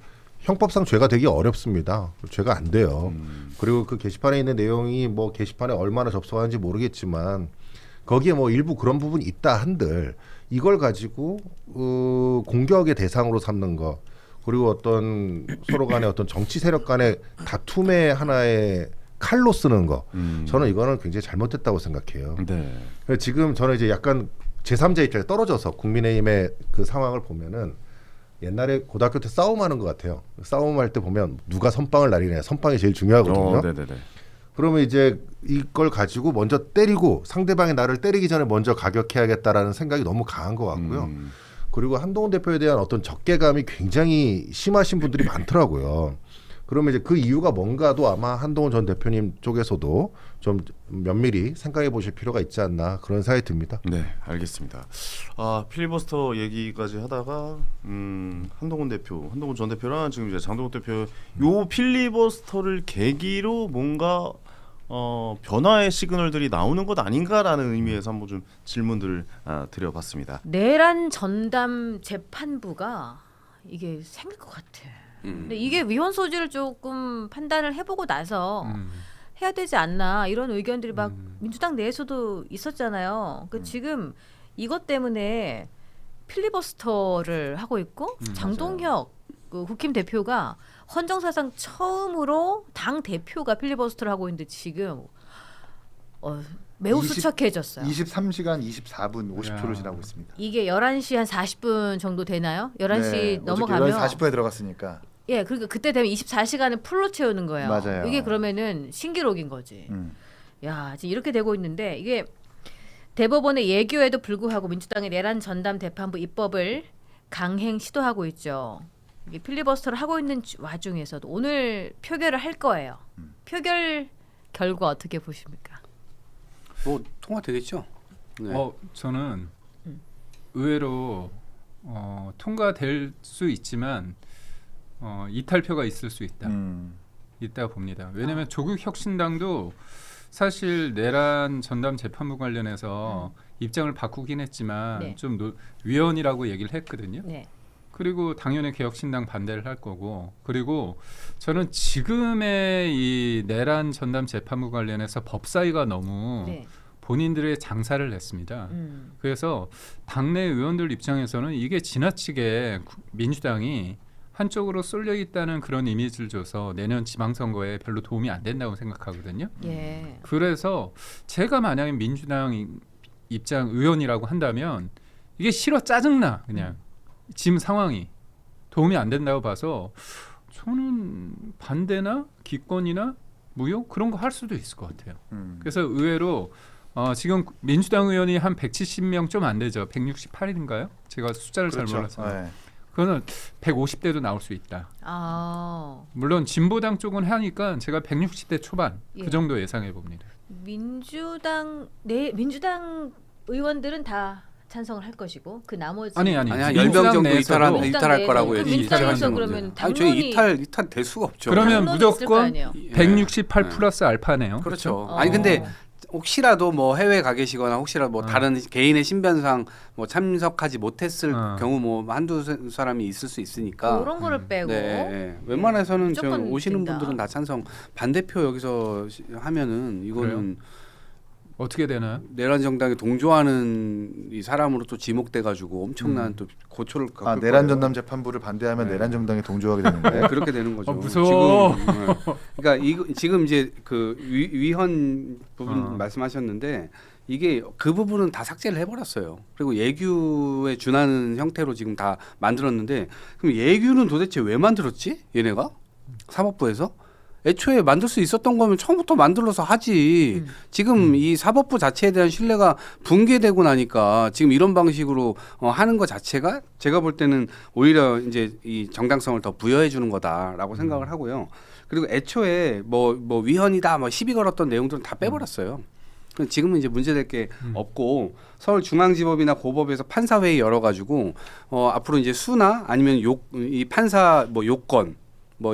형법상 죄가 되기 어렵습니다. 죄가 안 돼요. 그리고 그 게시판에 있는 내용이 뭐 게시판에 얼마나 접속하는지 모르겠지만 거기에 뭐 일부 그런 부분이 있다 한들 이걸 가지고 공격의 대상으로 삼는 거 그리고 어떤 서로 간의 어떤 정치 세력 간의 다툼의 하나의 칼로 쓰는 거 저는 이거는 굉장히 잘못됐다고 생각해요. 네. 지금 저는 이제 약간 제3자 입장에 떨어져서 국민의힘의 그 상황을 보면은 옛날에 고등학교 때 싸움하는 것 같아요. 싸움할 때 보면 누가 선빵을 날리냐 선빵이 제일 중요하거든요. 그러면 이제 이걸 가지고 먼저 때리고 상대방이 나를 때리기 전에 먼저 가격해야겠다라는 생각이 너무 강한 것 같고요. 그리고 한동훈 대표에 대한 어떤 적개감이 굉장히 심하신 분들이 많더라고요. 그러면 이제 그 이유가 뭔가도 아마 한동훈 전 대표님 쪽에서도 좀 면밀히 생각해 보실 필요가 있지 않나 그런 생각이 듭니다. 네, 알겠습니다. 필리버스터 얘기까지 하다가 한동훈 전 대표랑 지금 이제 장동혁 대표 요 필리버스터를 계기로 뭔가 변화의 시그널들이 나오는 것 아닌가라는 의미에서 한번 좀 질문들을 드려봤습니다. 내란 전담 재판부가 이게 생길 것 같아. 근데 이게 위헌 소지를 조금 판단을 해보고 나서 해야 되지 않나 이런 의견들이 막 민주당 내에서도 있었잖아요. 지금 이것 때문에 필리버스터를 하고 있고 장동혁 그 국힘 대표가 헌정사상 처음으로 당 대표가 필리버스터를 하고 있는데 지금 매우 수척해졌어요. 23시간 24분 50초를 지나고 있습니다. 이게 11시 한 40분 정도 되나요? 11시 넘어가면 11시 40분에 들어갔으니까. 예, 그러니까 그때 되면 24시간을 풀로 채우는 거예요. 맞아요. 이게 그러면은 신기록인 거지. 야, 지금 이렇게 되고 있는데 이게 대법원의 예교에도 불구하고 민주당의 내란 전담 재판부 입법을 강행 시도하고 있죠. 이게 필리버스터를 하고 있는 와중에서도 오늘 표결을 할 거예요. 표결 결과 어떻게 보십니까? 뭐 통과되겠죠. 네. 저는 의외로 통과될 수 있지만 이탈표가 있을 수 있다고 봅니다. 왜냐하면 조국혁신당도 사실 내란 전담 재판부 관련해서 입장을 바꾸긴 했지만 좀 위헌이라고 얘기를 했거든요. 그리고 당연히 개혁신당 반대를 할 거고 그리고 저는 지금의 이 내란 전담 재판부 관련해서 법사위가 너무 네. 본인들의 장사를 냈습니다. 그래서 당내 의원들 입장에서는 이게 지나치게 민주당이 한쪽으로 쏠려 있다는 그런 이미지를 줘서 내년 지방선거에 별로 도움이 안 된다고 생각하거든요. 예. 그래서 제가 만약에 민주당 입장 의원이라고 한다면 이게 싫어 짜증나 그냥 지금 상황이 도움이 안 된다고 봐서 저는 반대나 기권이나 무효 그런 거 할 수도 있을 것 같아요. 그래서 의외로 지금 민주당 의원이 한 170명 좀 안 되죠. 168인가요? 제가 숫자를 그렇죠. 잘 몰라서. 네. 그거는 150대도 나올 수 있다. 아. 물론 진보당 쪽은 하니까 제가 160대 초반 예. 그 정도 예상해 봅니다. 민주당 의원들은 다 찬성을 할 것이고 그 나머지 아니 아니 한 민주당 10명 정도 내에서도 이탈할 거라고 그 얘기 민주당에서 하시는 그러면 거죠. 아니 저희 당론이 이탈 될 수가 없죠. 그러면 당론이 있을 거 무조건 아니에요. 168 네. 플러스 알파네요. 그렇죠. 그렇죠? 아니 근데 어. 혹시라도 뭐 해외 가 계시거나 혹시라도 뭐 다른 개인의 신변상 뭐 참석하지 못했을 경우 뭐 한두 사람이 있을 수 있으니까 그런 거를 빼고 네, 웬만해서는 저 무조건 오시는 된다. 분들은 다 찬성. 반대표 여기서 하면은 이거는 어떻게 되나요? 내란 정당에 동조하는 이 사람으로 또 지목돼 가지고 엄청난 또 고초를 겪을 거예요. 내란 전담 재판부를 반대하면 네. 내란 정당에 동조하게 되는데. 네, 그렇게 되는 거죠. 무서워. 지금, 그러니까 지금 이제 그 위헌 부분 말씀하셨는데 이게 그 부분은 다 삭제를 해버렸어요. 그리고 예규에 준하는 형태로 지금 다 만들었는데 그럼 예규는 도대체 왜 만들었지? 얘네가 사법부에서? 애초에 만들 수 있었던 거면 처음부터 만들어서 하지. 지금 이 사법부 자체에 대한 신뢰가 붕괴되고 나니까 지금 이런 방식으로 하는 것 자체가 제가 볼 때는 오히려 이제 이 정당성을 더 부여해 주는 거다라고 생각을 하고요. 그리고 애초에 뭐 위헌이다 뭐 시비 걸었던 내용들은 다 빼버렸어요. 지금은 이제 문제될 게 없고 서울중앙지법이나 고법에서 판사회의 열어가지고 앞으로 이제 수나 아니면 이 판사 뭐 요건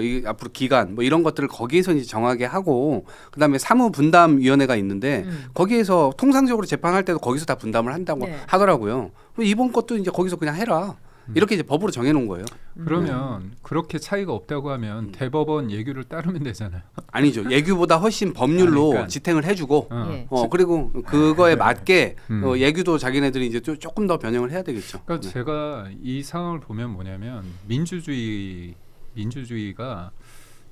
이 앞으로 기간 뭐 이런 것들을 거기에서 이제 정하게 하고 그다음에 사무분담위원회가 있는데 거기에서 통상적으로 재판할 때도 거기서 다 분담을 한다고 네. 하더라고요. 이번 것도 이제 거기서 그냥 해라. 이렇게 이제 법으로 정해놓은 거예요. 그러면 그렇게 차이가 없다고 하면 대법원 예규를 따르면 되잖아요. 아니죠. 예규보다 훨씬 법률로 그러니까. 지탱을 해주고 예. 그리고 그거에 맞게 음. 예규도 자기네들이 이제 조금 더 변형을 해야 되겠죠. 그러니까 제가 이 상황을 보면 뭐냐면 민주주의가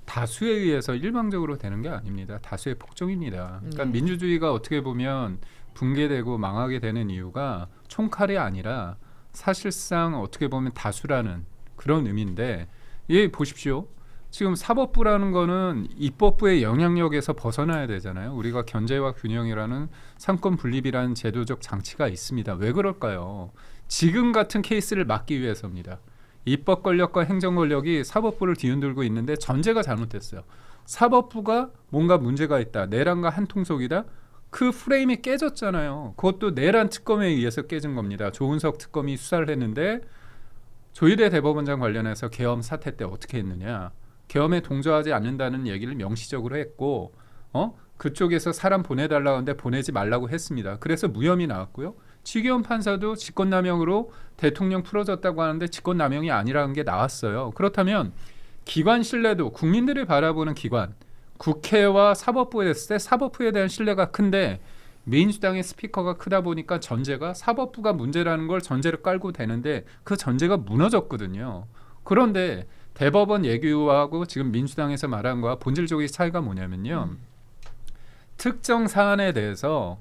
다수에 의해서 일방적으로 되는 게 아닙니다. 다수의 폭정입니다. 그러니까 민주주의가 어떻게 보면 붕괴되고 망하게 되는 이유가 총칼이 아니라 사실상 어떻게 보면 다수라는 그런 의미인데 보십시오. 지금 사법부라는 거는 입법부의 영향력에서 벗어나야 되잖아요. 우리가 견제와 균형이라는 상권 분립이라는 제도적 장치가 있습니다. 왜 그럴까요? 지금 같은 케이스를 막기 위해서입니다. 입법 권력과 행정 권력이 사법부를 뒤흔들고 있는데 전제가 잘못됐어요. 사법부가 뭔가 문제가 있다. 내란과 한통속이다. 그 프레임이 깨졌잖아요. 그것도 내란 특검에 의해서 깨진 겁니다. 조은석 특검이 수사를 했는데 조희대 대법원장 관련해서 계엄 사태 때 어떻게 했느냐. 계엄에 동조하지 않는다는 얘기를 명시적으로 했고 그쪽에서 사람 보내달라고 하는데 보내지 말라고 했습니다. 그래서 무혐의 나왔고요. 지기현 판사도 직권남용으로 대통령 풀어졌다고 하는데 직권남용이 아니라는 게 나왔어요. 그렇다면 기관 신뢰도 국민들이 바라보는 기관 국회와 사법부에 됐을 때 사법부에 대한 신뢰가 큰데 민주당의 스피커가 크다 보니까 전제가 사법부가 문제라는 걸 전제를 깔고 되는데 그 전제가 무너졌거든요. 그런데 대법원 예규하고 지금 민주당에서 말한 거와 본질적인 차이가 뭐냐면요. 특정 사안에 대해서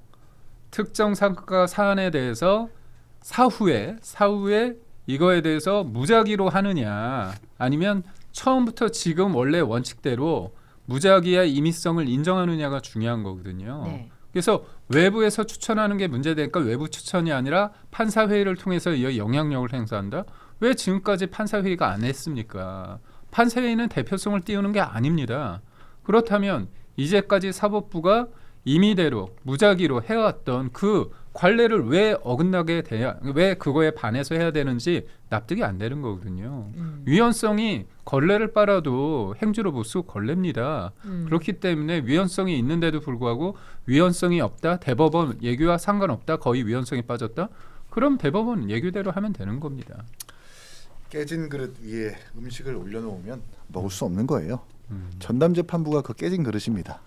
사후에 이거에 대해서 무작위로 하느냐 아니면 처음부터 지금 원래 원칙대로 무작위의 임의성을 인정하느냐가 중요한 거거든요. 네. 그래서 외부에서 추천하는 게 문제되니까 외부 추천이 아니라 판사회의를 통해서 이 영향력을 행사한다. 왜 지금까지 판사회의가 안 했습니까? 판사회의는 대표성을 띄우는 게 아닙니다. 그렇다면 이제까지 사법부가 임의대로 무작위로 해왔던 그 관례를 왜 어긋나게 왜 그거에 반해서 해야 되는지 납득이 안 되는 거거든요. 위헌성이 걸레를 빨아도 행주로 보수 걸레입니다. 그렇기 때문에 위헌성이 있는데도 불구하고 위헌성이 없다. 대법원 예규와 상관없다. 거의 위헌성이 빠졌다. 그럼 대법원 예규대로 하면 되는 겁니다. 깨진 그릇 위에 음식을 올려놓으면 먹을 수 없는 거예요. 전담 재판부가 그 깨진 그릇입니다.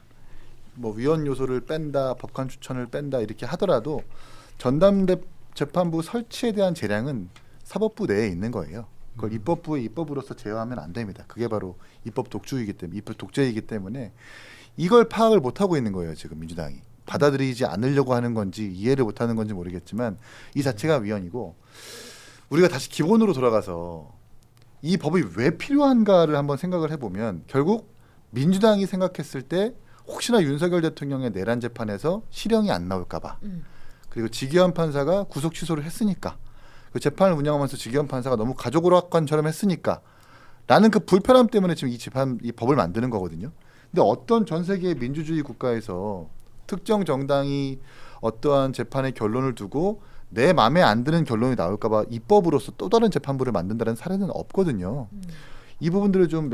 뭐 위헌 요소를 뺀다, 법관 추천을 뺀다 이렇게 하더라도 전담 재판부 설치에 대한 재량은 사법부 내에 있는 거예요. 그걸 입법부의 입법으로서 제어하면 안 됩니다. 그게 바로 입법 독주이기 때문에, 입법 독재이기 때문에 이걸 파악을 못 하고 있는 거예요. 지금 민주당이 받아들이지 않으려고 하는 건지 이해를 못 하는 건지 모르겠지만 이 자체가 위헌이고, 우리가 다시 기본으로 돌아가서 이 법이 왜 필요한가를 한번 생각을 해보면 결국 민주당이 생각했을 때 혹시나 윤석열 대통령의 내란 재판에서 실형이 안 나올까봐, 그리고 지기현 판사가 구속 취소를 했으니까, 그 재판을 운영하면서 지기현 판사가 너무 가족오락관처럼 했으니까 라는 그 불편함 때문에 지금 이 법을 만드는 거거든요. 근데 어떤 전 세계의 민주주의 국가에서 특정 정당이 어떠한 재판의 결론을 두고 내 마음에 안 드는 결론이 나올까봐 입법으로서 또 다른 재판부를 만든다는 사례는 없거든요. 이 부분들을 좀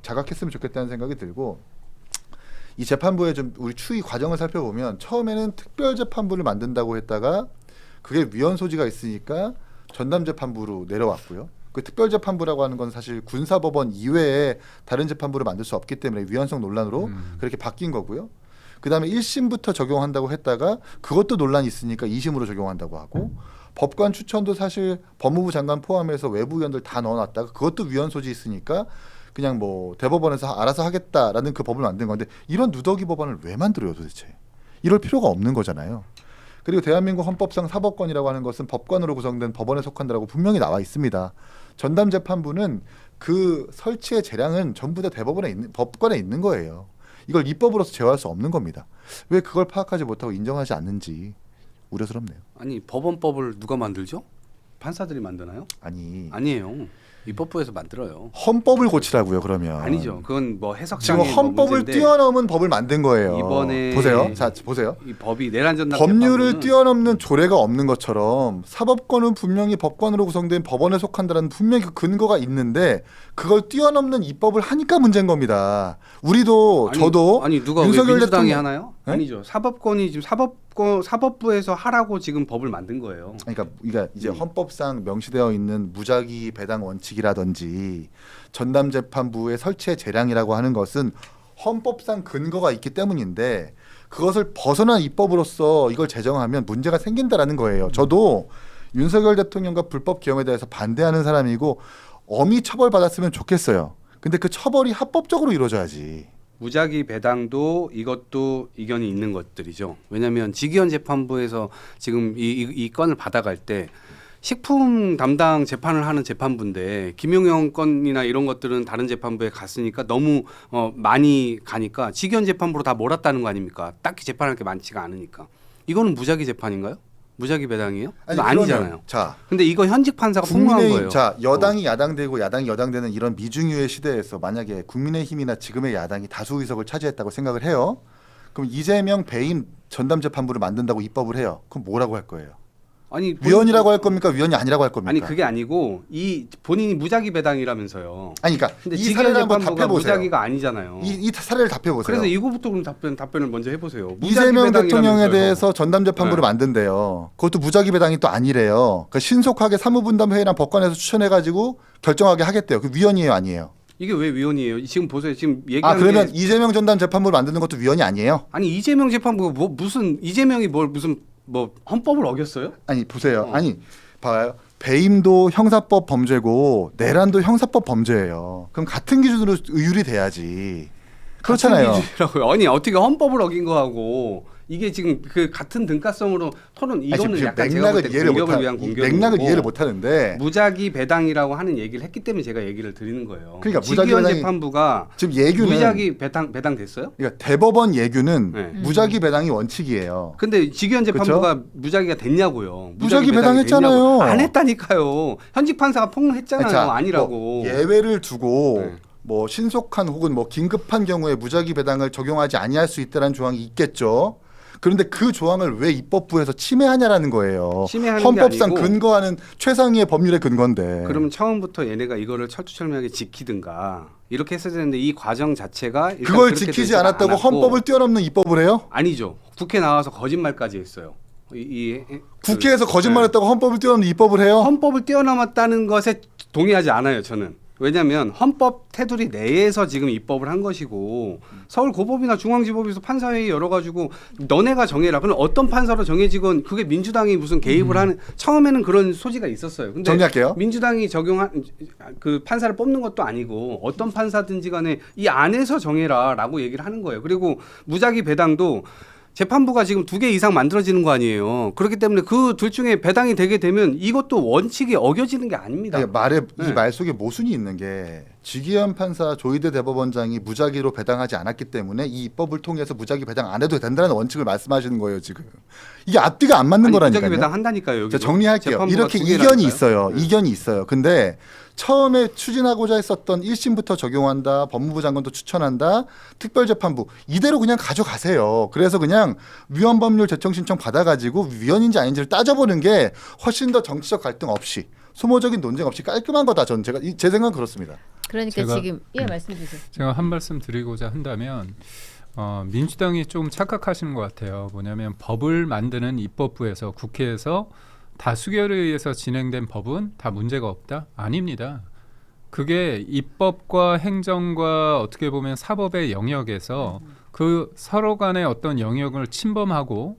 자각했으면 좋겠다는 생각이 들고, 이 재판부의 좀 우리 추이 과정을 살펴보면 처음에는 특별재판부를 만든다고 했다가 그게 위헌 소지가 있으니까 전담재판부로 내려왔고요. 그 특별재판부라고 하는 건 사실 군사법원 이외에 다른 재판부를 만들 수 없기 때문에 위헌성 논란으로 그렇게 바뀐 거고요. 그다음에 1심부터 적용한다고 했다가 그것도 논란이 있으니까 2심으로 적용한다고 하고, 법관 추천도 사실 법무부 장관 포함해서 외부 의원들 다 넣어놨다가 그것도 위헌 소지 있으니까 그냥 뭐 대법원에서 알아서 하겠다라는 그 법을 만든 건데, 이런 누더기 법안을 왜 만들어요 도대체? 이럴 필요가 없는 거잖아요. 그리고 대한민국 헌법상 사법권이라고 하는 것은 법관으로 구성된 법원에 속한다라고 분명히 나와 있습니다. 전담재판부는 그 설치의 재량은 전부 다 법관에 있는 거예요. 이걸 입법으로서 제어할 수 없는 겁니다. 왜 그걸 파악하지 못하고 인정하지 않는지 우려스럽네요. 아니 법원법을 누가 만들죠? 판사들이 만드나요? 아니에요. 입법부에서 만들어요. 헌법을 고치라고요. 그러면 아니죠. 그건 뭐 해석상의 지금 헌법을 뛰어넘은 법을 만든 거예요. 이번에 보세요. 자 보세요. 이 법이 내란 전담 법률을 뛰어넘는 조례가 없는 것처럼 사법권은 분명히 법관으로 구성된 법원에 속한다는 분명히 그 근거가 있는데 그걸 뛰어넘는 입법을 하니까 문제인 겁니다. 우리도 저도 누가 윤석열 왜 민주당이 대통령- 하나요? 네? 아니죠. 사법권이 지금 사법부에서 하라고 지금 법을 만든 거예요. 그러니까 이제 헌법상 명시되어 있는 무작위 배당 원칙이라든지 전담재판부의 설치의 재량이라고 하는 것은 헌법상 근거가 있기 때문인데 그것을 벗어난 입법으로서 이걸 제정하면 문제가 생긴다라는 거예요. 저도 윤석열 대통령과 불법 기용에 대해서 반대하는 사람이고 엄히 처벌받았으면 좋겠어요. 근데 그 처벌이 합법적으로 이루어져야지. 무작위 배당도 이것도 이견이 있는 것들이죠. 왜냐하면 지기현 재판부에서 지금 이 건을 받아갈 때 식품 담당 재판을 하는 재판부인데 김용영 건이나 이런 것들은 다른 재판부에 갔으니까 너무 많이 가니까 지기현 재판부로 다 몰았다는 거 아닙니까? 딱히 재판할 게 많지가 않으니까. 이거는 무작위 재판인가요? 무작위 배당이에요? 아니잖아요. 자, 근데 이거 현직 판사가 폭로한 거예요. 자, 여당이 야당되고 야당이 여당되는 이런 미중유의 시대에서 만약에 국민의힘이나 지금의 야당이 다수 의석을 차지했다고 생각을 해요. 그럼 이재명 배임 전담재판부를 만든다고 입법을 해요. 그럼 뭐라고 할 거예요? 아니 위헌이라고 할 겁니까? 위헌이 아니라고 할 겁니까? 아니 그게 아니고 이 본인이 무작위 배당이라면서요. 아니 그러니까 근데 이 지기현 사례를 한번 재판부가 답해보세요. 무작위가 아니잖아요. 이 사례를 답해보세요. 그래서 이거부터 그럼 답변을 먼저 해보세요. 이재명 대통령에 대해서 전담재판부를 만든대요. 그것도 무작위 배당이 또 아니래요. 그러니까 신속하게 사무분담회의랑 법관에서 추천해가지고 결정하게 하겠대요. 그 위헌이에요, 아니에요? 이게 왜 위헌이에요? 지금 보세요. 지금 얘기하는 그러면 게 이재명 전담재판부를 만드는 것도 위헌이 아니에요? 아니 이재명 재판부가 무슨 이재명이 무슨 헌법을 어겼어요? 아니 보세요. 아니 봐요. 배임도 형사법 범죄고 내란도 형사법 범죄예요. 그럼 같은 기준으로 의율이 돼야지. 그렇잖아요. 같은 기준이라고요. 아니 어떻게 헌법을 어긴 거하고 이게 지금 그 같은 등가성으로 토론 이거는 약간 제가 볼 때 공격을 위한 공격이고 맥락을 이해를 못 하는데 무작위 배당이라고 하는 얘기를 했기 때문에 제가 얘기를 드리는 거예요. 그러니까 무작위 지기현 배당이 재판부가 지금 예규는 무작위 배당 됐어요? 그러니까 대법원 예규는 네. 무작위 배당이 원칙이에요. 근데 지기현 재판부가 무작위가 됐냐고요. 무작위 배당했잖아요. 안 했다니까요. 현직 판사가 폭로했잖아요. 자, 아니라고. 뭐 예외를 두고 네. 뭐 신속한 혹은 뭐 긴급한 경우에 무작위 배당을 적용하지 아니할 수 있다는 조항이 있겠죠. 그런데 그 조항을 왜 입법부에서 침해하냐라는 거예요. 침해하는 헌법상 게 아니고 근거하는 최상위의 법률의 근거인데. 그러면 처음부터 얘네가 이거를 철두철미하게 지키든가 이렇게 했어야 되는데 이 과정 자체가 일단 그걸 그렇게 지키지 되지 않았다고 않았고 헌법을 뛰어넘는 입법을 해요? 아니죠. 국회 나와서 거짓말까지 했어요. 국회에서 거짓말했다고 헌법을 뛰어넘는 입법을 해요? 헌법을 뛰어넘었다는 것에 동의하지 않아요. 저는. 왜냐하면 헌법 테두리 내에서 지금 입법을 한 것이고 서울고법이나 중앙지법에서 판사회의 열어가지고 너네가 정해라. 그럼 어떤 판사로 정해지건 그게 민주당이 무슨 개입을 하는 처음에는 그런 소지가 있었어요. 근데 정리할게요. 민주당이 적용한 그 판사를 뽑는 것도 아니고 어떤 판사든지 간에 이 안에서 정해라라고 얘기를 하는 거예요. 그리고 무작위 배당도 재판부가 지금 2개 이상 만들어지는 거 아니에요. 그렇기 때문에 그 둘 중에 배당이 되게 되면 이것도 원칙이 어겨지는 게 아닙니다. 이 말 속에 모순이 있는 게 지기현 판사 조희대 대법원장이 무작위로 배당하지 않았기 때문에 이 입법을 통해서 무작위 배당 안 해도 된다는 원칙을 말씀하시는 거예요 지금. 이게 앞뒤가 안 맞는 거라니까요. 무작위 배당 한다니까요. 여기. 자, 정리할게요. 이렇게 이견이 있어요. 근데 처음에 추진하고자 했었던 1심부터 적용한다, 법무부 장관도 추천한다, 특별재판부 이대로 그냥 가져가세요. 그래서 그냥 위헌법률 제청 신청 받아가지고 위헌인지 아닌지를 따져보는 게 훨씬 더 정치적 갈등 없이 소모적인 논쟁 없이 깔끔한 거다. 전 제 생각은 그렇습니다. 그러니까 지금 말씀 주세요. 제가 한 말씀 드리고자 한다면 민주당이 좀 착각하시는 것 같아요. 뭐냐면 법을 만드는 입법부에서 국회에서 다수결에 의해서 진행된 법은 다 문제가 없다? 아닙니다. 그게 입법과 행정과 어떻게 보면 사법의 영역에서 그 서로 간의 어떤 영역을 침범하고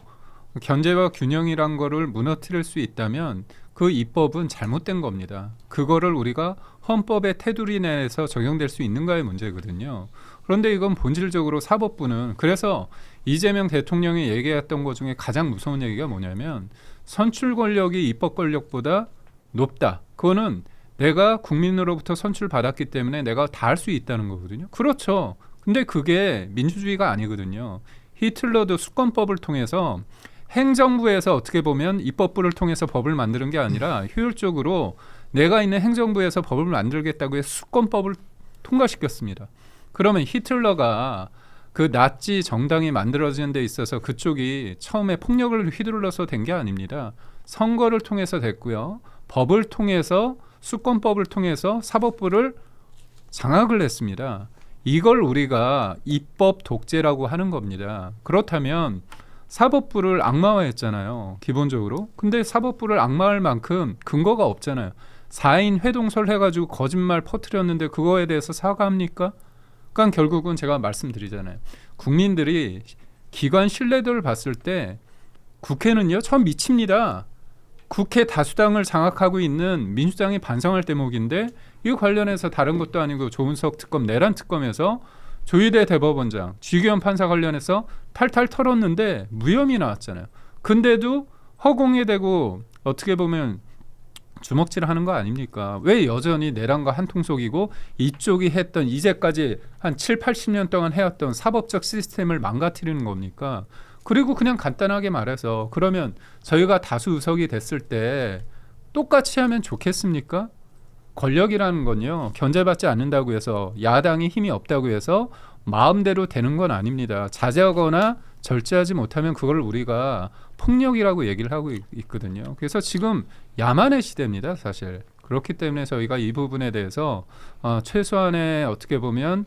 견제와 균형이란 거를 무너뜨릴 수 있다면 그 입법은 잘못된 겁니다. 그거를 우리가 헌법의 테두리 내에서 적용될 수 있는가의 문제거든요. 그런데 이건 본질적으로 사법부는 그래서 이재명 대통령이 얘기했던 것 중에 가장 무서운 얘기가 뭐냐면 선출 권력이 입법 권력보다 높다. 그거는 내가 국민으로부터 선출받았기 때문에 내가 다 할 수 있다는 거거든요. 그렇죠. 근데 그게 민주주의가 아니거든요. 히틀러도 수권법을 통해서 행정부에서 어떻게 보면 입법부를 통해서 법을 만드는 게 아니라 효율적으로 내가 있는 행정부에서 법을 만들겠다고 해서 수권법을 통과시켰습니다. 그러면 히틀러가 그 나치 정당이 만들어지는 데 있어서 그쪽이 처음에 폭력을 휘둘러서 된 게 아닙니다. 선거를 통해서 됐고요. 법을 통해서 수권법을 통해서 사법부를 장악을 했습니다. 이걸 우리가 입법 독재라고 하는 겁니다. 그렇다면 사법부를 악마화했잖아요. 기본적으로. 근데 사법부를 악마할 만큼 근거가 없잖아요. 4인 회동설 해가지고 거짓말 퍼뜨렸는데 그거에 대해서 사과합니까? 그러니까 결국은 제가 말씀드리잖아요. 국민들이 기관 신뢰도를 봤을 때 국회는요 전 미칩니다. 국회 다수당을 장악하고 있는 민주당이 반성할 대목인데 이거 관련해서 다른 것도 아니고 조은석 특검 내란 특검에서 조희대 대법원장 쥐기현 판사 관련해서 탈탈 털었는데 무혐의 나왔잖아요. 근데도 허공에 대고 어떻게 보면 주먹질을 하는 거 아닙니까? 왜 여전히 내란과 한통속이고 이쪽이 했던 이제까지 한 7, 80년 동안 해왔던 사법적 시스템을 망가뜨리는 겁니까? 그리고 그냥 간단하게 말해서 그러면 저희가 다수 의석이 됐을 때 똑같이 하면 좋겠습니까? 권력이라는 건요. 견제받지 않는다고 해서 야당이 힘이 없다고 해서 마음대로 되는 건 아닙니다. 자제하거나 절제하지 못하면 그걸 우리가 폭력이라고 얘기를 하고 있거든요. 그래서 지금 야만의 시대입니다, 사실. 그렇기 때문에 저희가 이 부분에 대해서 최소한의 어떻게 보면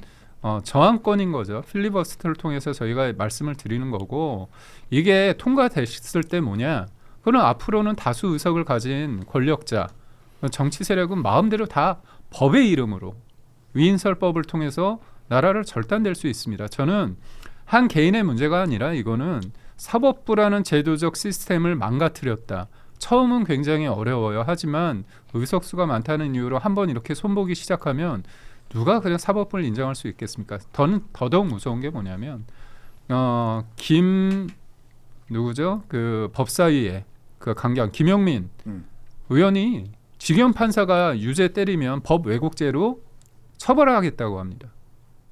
저항권인 거죠. 필리버스터를 통해서 저희가 말씀을 드리는 거고 이게 통과됐을 때 뭐냐? 그럼 앞으로는 다수 의석을 가진 권력자, 정치 세력은 마음대로 다 법의 이름으로 위인설법을 통해서 나라를 절단될 수 있습니다. 저는 한 개인의 문제가 아니라 이거는 사법부라는 제도적 시스템을 망가뜨렸다. 처음은 굉장히 어려워요. 하지만 의석수가 많다는 이유로 한번 이렇게 손보기 시작하면 누가 그냥 사법부를 인정할 수 있겠습니까? 더더욱 무서운 게 뭐냐면 누구죠? 그 법사위의 그 강경 김용민 의원이 지기현 판사가 유죄 때리면 법 왜곡죄로 처벌하겠다고 합니다.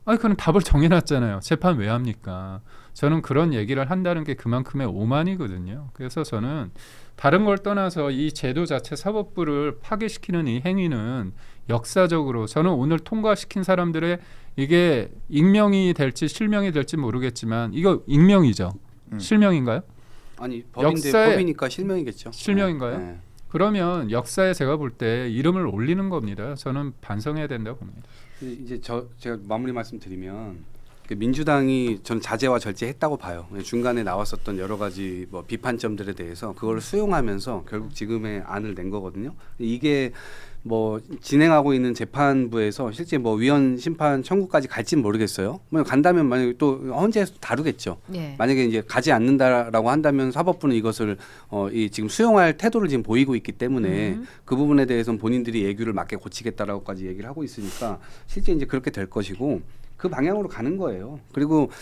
아니 그건 답을 정해놨잖아요. 재판 왜 합니까? 저는 그런 얘기를 한다는 게 그만큼의 오만이거든요. 그래서 저는 다른 걸 떠나서 이 제도 자체 사법부를 파괴시키는 이 행위는 역사적으로 저는 오늘 통과시킨 사람들의 이게 익명이 될지 실명이 될지 모르겠지만 이거 익명이죠. 실명인가요? 아니 법인데 법이니까 실명이겠죠. 실명인가요? 네. 그러면 역사에 제가 볼 때 이름을 올리는 겁니다. 저는 반성해야 된다고 봅니다. 이제 제가 마무리 말씀드리면 민주당이 저는 자제와 절제했다고 봐요. 중간에 나왔었던 여러 가지 뭐 비판점들에 대해서 그걸 수용하면서 결국 지금의 안을 낸 거거든요. 이게 뭐 진행하고 있는 재판부에서 실제 뭐 위헌 심판 청구까지 갈지는 모르겠어요. 뭐 간다면 만약에 또 헌재에서 다루겠죠. 네. 만약에 이제 가지 않는다라고 한다면 사법부는 이것을 이 지금 수용할 태도를 지금 보이고 있기 때문에 그 부분에 대해서는 본인들이 예규를 맞게 고치겠다라고까지 얘기를 하고 있으니까 실제 이제 그렇게 될 것이고. 그 방향으로 가는 거예요. 그리고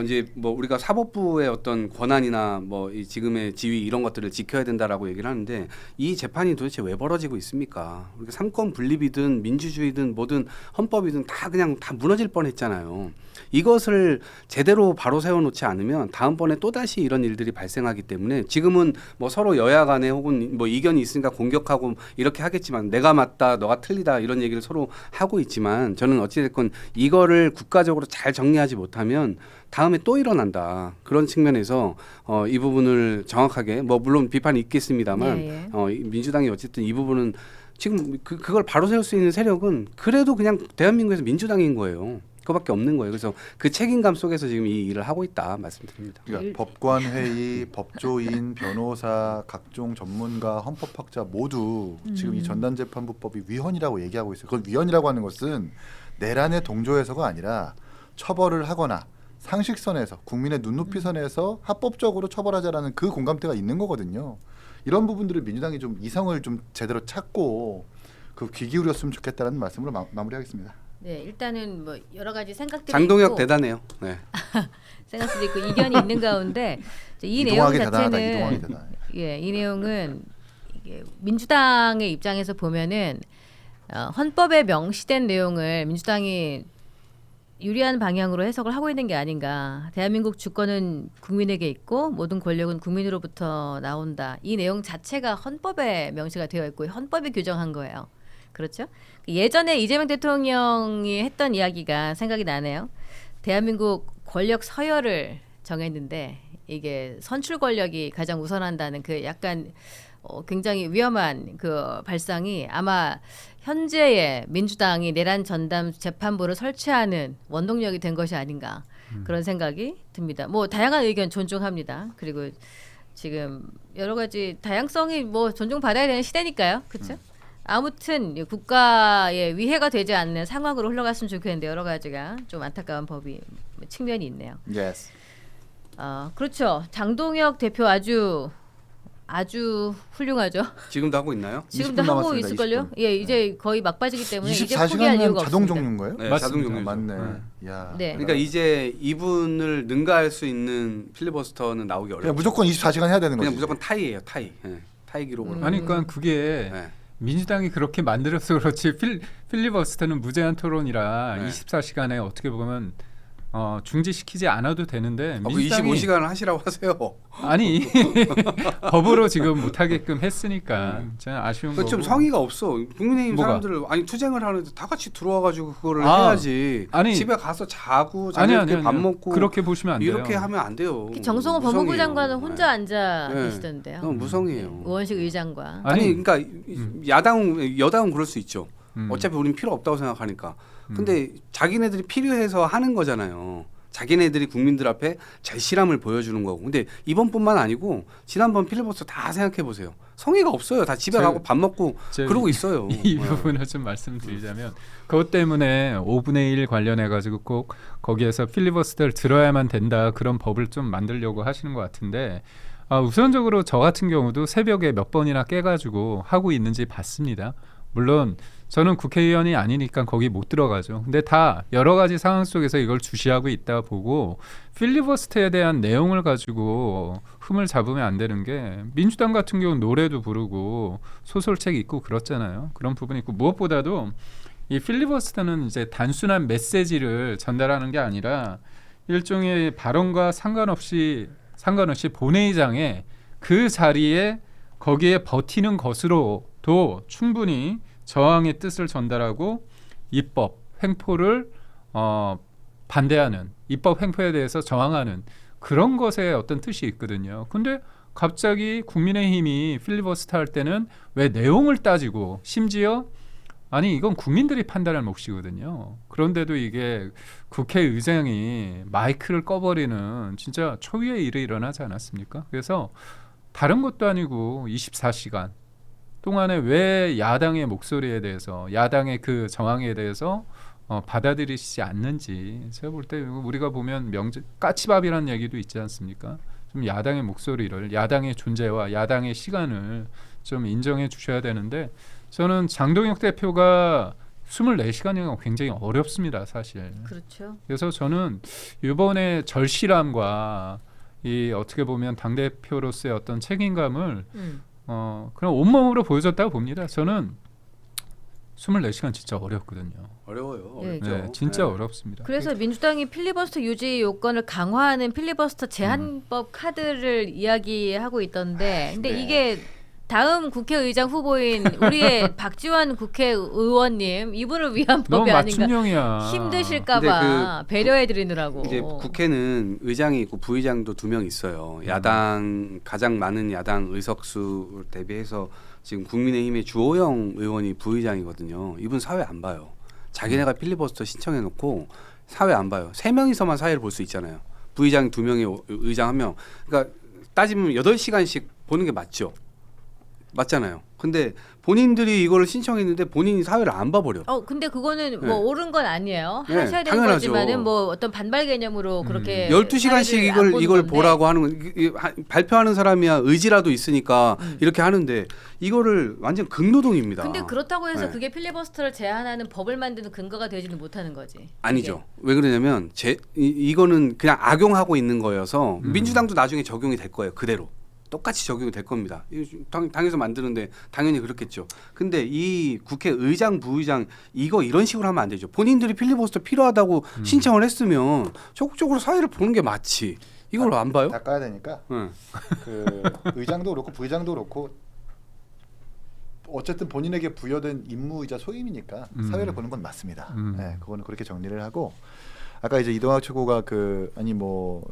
이제 뭐 우리가 사법부의 어떤 권한이나 뭐 이 지금의 지위 이런 것들을 지켜야 된다라고 얘기를 하는데 이 재판이 도대체 왜 벌어지고 있습니까? 우리가 삼권 분립이든 민주주의든 뭐든 헌법이든 다 그냥 다 무너질 뻔했잖아요. 이것을 제대로 바로 세워놓지 않으면 다음번에 또 다시 이런 일들이 발생하기 때문에 지금은 뭐 서로 여야 간에 혹은 뭐 이견이 있으니까 공격하고 이렇게 하겠지만 내가 맞다, 너가 틀리다 이런 얘기를 서로 하고 있지만 저는 어찌됐건 이거를 국가적으로 잘 정리하지 못하면 다음에 또 일어난다. 그런 측면에서 이 부분을 정확하게 뭐 물론 비판이 있겠습니다만 예, 민주당이 어쨌든 이 부분은 지금 그걸 바로 세울 수 있는 세력은 그래도 그냥 대한민국에서 민주당인 거예요. 그밖에 없는 거예요. 그래서 그 책임감 속에서 지금 이 일을 하고 있다 말씀드립니다. 그러니까 법관회의, 법조인, 변호사, 각종 전문가, 헌법학자 모두 지금 이 전단재판부법이 위헌이라고 얘기하고 있어요. 그걸 위헌이라고 하는 것은 내란의 동조에서가 아니라 처벌을 하거나 상식선에서 국민의 눈높이 선에서 합법적으로 처벌하자라는 그 공감대가 있는 거거든요. 이런 부분들을 민주당이 좀 이성을 좀 제대로 찾고 그 귀 기울였으면 좋겠다는 말씀으로 마무리하겠습니다. 네, 일단은 뭐 여러 가지 생각들이 장동혁 있고, 대단해요. 네. 생각들이 있고 이견이 있는 가운데 이 내용 이동하기 대단하다. 자체는 이동하기 대단해. 예, 이 내용은 이게 민주당의 입장에서 보면은 헌법에 명시된 내용을 민주당이 유리한 방향으로 해석을 하고 있는 게 아닌가. 대한민국 주권은 국민에게 있고 모든 권력은 국민으로부터 나온다. 이 내용 자체가 헌법에 명시가 되어 있고 헌법이 규정한 거예요. 그렇죠? 예전에 이재명 대통령이 했던 이야기가 생각이 나네요. 대한민국 권력 서열을 정했는데 이게 선출 권력이 가장 우선한다는 그 약간 굉장히 위험한 그 발상이 아마 현재의 민주당이 내란 전담 재판부를 설치하는 원동력이 된 것이 아닌가 그런 생각이 듭니다. 뭐 다양한 의견 존중합니다. 그리고 지금 여러 가지 다양성이 뭐 존중받아야 되는 시대니까요. 그렇죠? 아무튼 국가에 위해가 되지 않는 상황으로 흘러갔으면 좋겠는데 여러 가지가 좀 안타까운 법이 측면이 있네요. Yes. 그렇죠. 장동혁 대표 아주 훌륭하죠. 지금도 하고 있나요? 지금도 20분 하고 남았습니다, 있을걸요? 20분. 예, 이제 거의 막바지기 때문에 이제 포기할 24시간은 이유가 자동 없습니다. 종료인 거예요? 네, 맞습니다. 자동 종료죠. 맞네. 네. 야. 네. 그러니까 이제 이분을 능가할 수 있는 필리버스터는 나오기 어렵죠. 그냥 무조건 24시간 해야 되는 거지. 그냥 무조건 타이예요, 타이. 네. 타이 기록으로. 아니 그러니까 그게 네. 민주당이 그렇게 만들어서 그렇지 필리버스터는 무제한 토론이라 네. 24시간에 어떻게 보면 중지시키지 않아도 되는데 그 민주당이 25시간을 하시라고 하세요. 아니 법으로 지금 못하게끔 했으니까 저는 아쉬운 그 거고. 좀 성의가 없어. 국민의힘 뭐가? 사람들 아니 투쟁을 하는데 다 같이 들어와가지고 그거를 아, 아니 아니. 집에 가서 자고 아니, 저녁에 아니, 밥 아니. 먹고 그렇게 보시면 안 돼요. 이렇게 하면 안 돼요. 정성호 무성이에요. 법무부 장관은 혼자 앉아 네. 계시던데요. 너무 무성이에요. 우원식 의장과. 아니 그러니까 여당은 그럴 수 있죠. 어차피 우린 필요 없다고 생각하니까. 근데 자기네들이 필요해서 하는 거잖아요. 자기네들이 국민들 앞에 절실함을 보여주는 거고. 근데 이번뿐만 아니고 지난번 필리버스터 다 생각해 보세요. 성의가 없어요. 다 집에 가고 밥 먹고 그러고 있어요. 이 부분을 좀 말씀드리자면 그것 때문에 5분의 1 관련해 가지고 꼭 거기에서 필리버스터를 들어야만 된다 그런 법을 좀 만들려고 하시는 것 같은데 우선적으로 저 같은 경우도 새벽에 몇 번이나 깨가지고 하고 있는지 봤습니다. 물론 저는 국회의원이 아니니까 거기 못 들어가죠. 근데 다 여러 가지 상황 속에서 이걸 주시하고 있다 보고 필리버스터에 대한 내용을 가지고 흠을 잡으면 안 되는 게 민주당 같은 경우는 노래도 부르고 소설책 있고 그렇잖아요. 그런 부분이 있고 무엇보다도 이 필리버스터는 이제 단순한 메시지를 전달하는 게 아니라 일종의 발언과 상관없이 본회의장에 그 자리에 거기에 버티는 것으로도 충분히 저항의 뜻을 전달하고 입법 횡포를 반대하는 입법 횡포에 대해서 저항하는 그런 것에 어떤 뜻이 있거든요. 근데 갑자기 국민의힘이 필리버스터 할 때는 왜 내용을 따지고 심지어 아니 이건 국민들이 판단할 몫이거든요. 그런데도 이게 국회의장이 마이크를 꺼버리는 진짜 초유의 일이 일어나지 않았습니까? 그래서 다른 것도 아니고 24시간 동안에 왜 야당의 목소리에 대해서 야당의 그 정황에 대해서 받아들이시지 않는지 제가 볼 때 우리가 보면 까치밥이라는 얘기도 있지 않습니까? 좀 야당의 목소리를 야당의 존재와 야당의 시간을 좀 인정해 주셔야 되는데 저는 장동혁 대표가 24시간이면 굉장히 어렵습니다, 사실. 그렇죠. 그래서 저는 이번에 절실함과 이 어떻게 보면 당 대표로서의 어떤 책임감을 그냥 온몸으로 보여줬다고 봅니다. 저는 24시간 진짜 어렵거든요. 어려워요. 네. 네, 진짜 어렵습니다. 그래서 민주당이 필리버스터 유지 요건을 강화하는 필리버스터 제한법 카드를 이야기하고 있던데, 근데 네. 이게 다음 국회의장 후보인 우리의 박지원 국회의원님 이분을 위한 너무 법이 아닌가 맞춤형이야. 힘드실까봐 배려해드리느라고. 이제 국회는 의장이 있고 부의장도 2명 있어요. 야당 가장 많은 야당 의석수 대비해서 지금 국민의힘의 주호영 의원이 부의장이거든요. 이분 사회 안 봐요. 자기네가 필리버스터 신청해놓고 사회 안 봐요. 3명이서만 사회를 볼 수 있잖아요. 부의장 2명에 의장 1명. 그러니까 따지면 8시간씩 보는 게 맞죠. 맞잖아요. 근데 본인들이 이걸 신청했는데 본인이 사회를 안 봐버려. 근데 그거는 네. 뭐 옳은 건 아니에요. 네, 하셔야 되는 당연하죠. 거지만은 뭐 어떤 반발 개념으로 그렇게 12시간씩 사회를 안 보는 이걸 건데. 보라고 하는 건 발표하는 사람이야 의지라도 있으니까 이렇게 하는데 이거를 완전 극노동입니다. 근데 그렇다고 해서 네. 그게 필리버스터를 제한하는 법을 만드는 근거가 되지는 못하는 거지. 아니죠. 왜 그러냐면 이거는 그냥 악용하고 있는 거여서 민주당도 나중에 적용이 될 거예요. 그대로. 똑같이 적용이 될 겁니다. 당에서 만드는데 당연히 그렇겠죠. 근데 이 국회의장, 부의장 이런 식으로 하면 안 되죠. 본인들이 필리버스터 필요하다고 신청을 했으면 적극적으로 사회를 보는 게 맞지. 이걸 안 봐요? 다 까야 되니까 그 의장도 그렇고 부의장도 그렇고 어쨌든 본인에게 부여된 임무이자 소임이니까 사회를 보는 건 맞습니다. 네, 그거는 그렇게 정리를 하고 아까 이제 이동학 최고가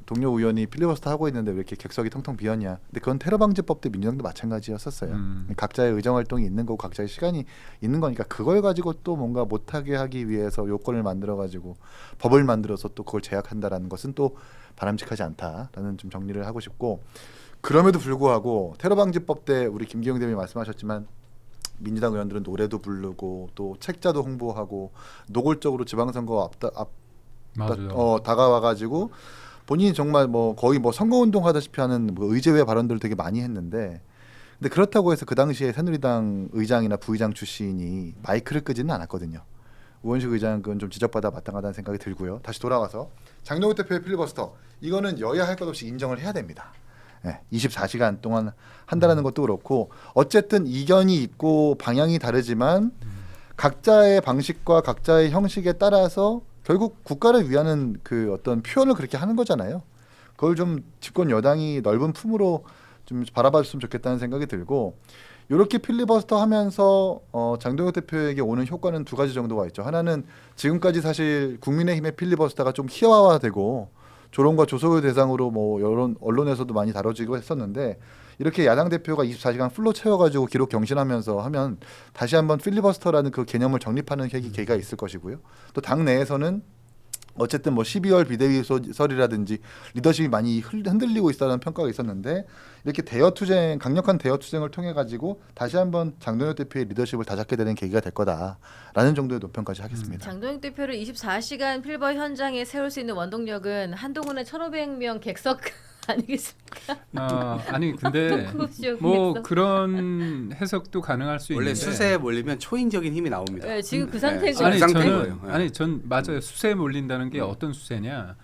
동료 의원이 필리버스터 하고 있는데 왜 이렇게 객석이 텅텅 비었냐. 근데 그건 테러 방지법 때 민주당도 마찬가지였었어요. 각자의 의정 활동이 있는 거고 각자의 시간이 있는 거니까 그걸 가지고 또 뭔가 못하게 하기 위해서 요건을 만들어 가지고 법을 만들어서 또 그걸 제약한다라는 것은 또 바람직하지 않다라는 좀 정리를 하고 싶고 그럼에도 불구하고 테러 방지법 때 우리 김기영 대표님 말씀하셨지만 민주당 의원들은 노래도 부르고 또 책자도 홍보하고 노골적으로 지방선거 다가와가지고 본인이 정말 거의 선거운동 하다시피 하는 의제외 발언들을 되게 많이 했는데 근데 그렇다고 해서 그 당시에 새누리당 의장이나 부의장 출신이 마이크를 끄지는 않았거든요. 우원식 의장은 그건 좀 지적받아 마땅하다는 생각이 들고요. 다시 돌아와서 장동혁 대표의 필리버스터 이거는 여야 할 것 없이 인정을 해야 됩니다. 24시간 동안 한다라는 것도 그렇고 어쨌든 이견이 있고 방향이 다르지만 각자의 방식과 각자의 형식에 따라서 결국 국가를 위하는 그 어떤 표현을 그렇게 하는 거잖아요. 그걸 좀 집권 여당이 넓은 품으로 좀 바라봤으면 좋겠다는 생각이 들고 이렇게 필리버스터 하면서 장동혁 대표에게 오는 효과는 2가지 정도가 있죠. 하나는 지금까지 사실 국민의힘의 필리버스터가 좀 희화화되고 조롱과 조소의 대상으로 여러 언론에서도 많이 다뤄지고 했었는데 이렇게 야당 대표가 24시간 풀로 채워가지고 기록 경신하면서 하면 다시 한번 필리버스터라는 그 개념을 정립하는 계기가 있을 것이고요. 또 당 내에서는 어쨌든 12월 비대위설이라든지 리더십이 많이 흔들리고 있다는 평가가 있었는데 이렇게 강력한 대여 투쟁을 통해 가지고 다시 한번 장동혁 대표의 리더십을 다잡게 되는 계기가 될 거다라는 정도의 논평까지 하겠습니다. 장동혁 대표를 24시간 필버 현장에 세울 수 있는 원동력은 한동훈의 1,500명 객석 아니겠습니까? 아니 근데 그런 해석도 가능할 수 원래 있는데 수세에 몰리면 초인적인 힘이 나옵니다. 네, 지금 그 상태인 아니 거예요. 전 맞아요. 수세에 몰린다는 게 어떤 수세냐?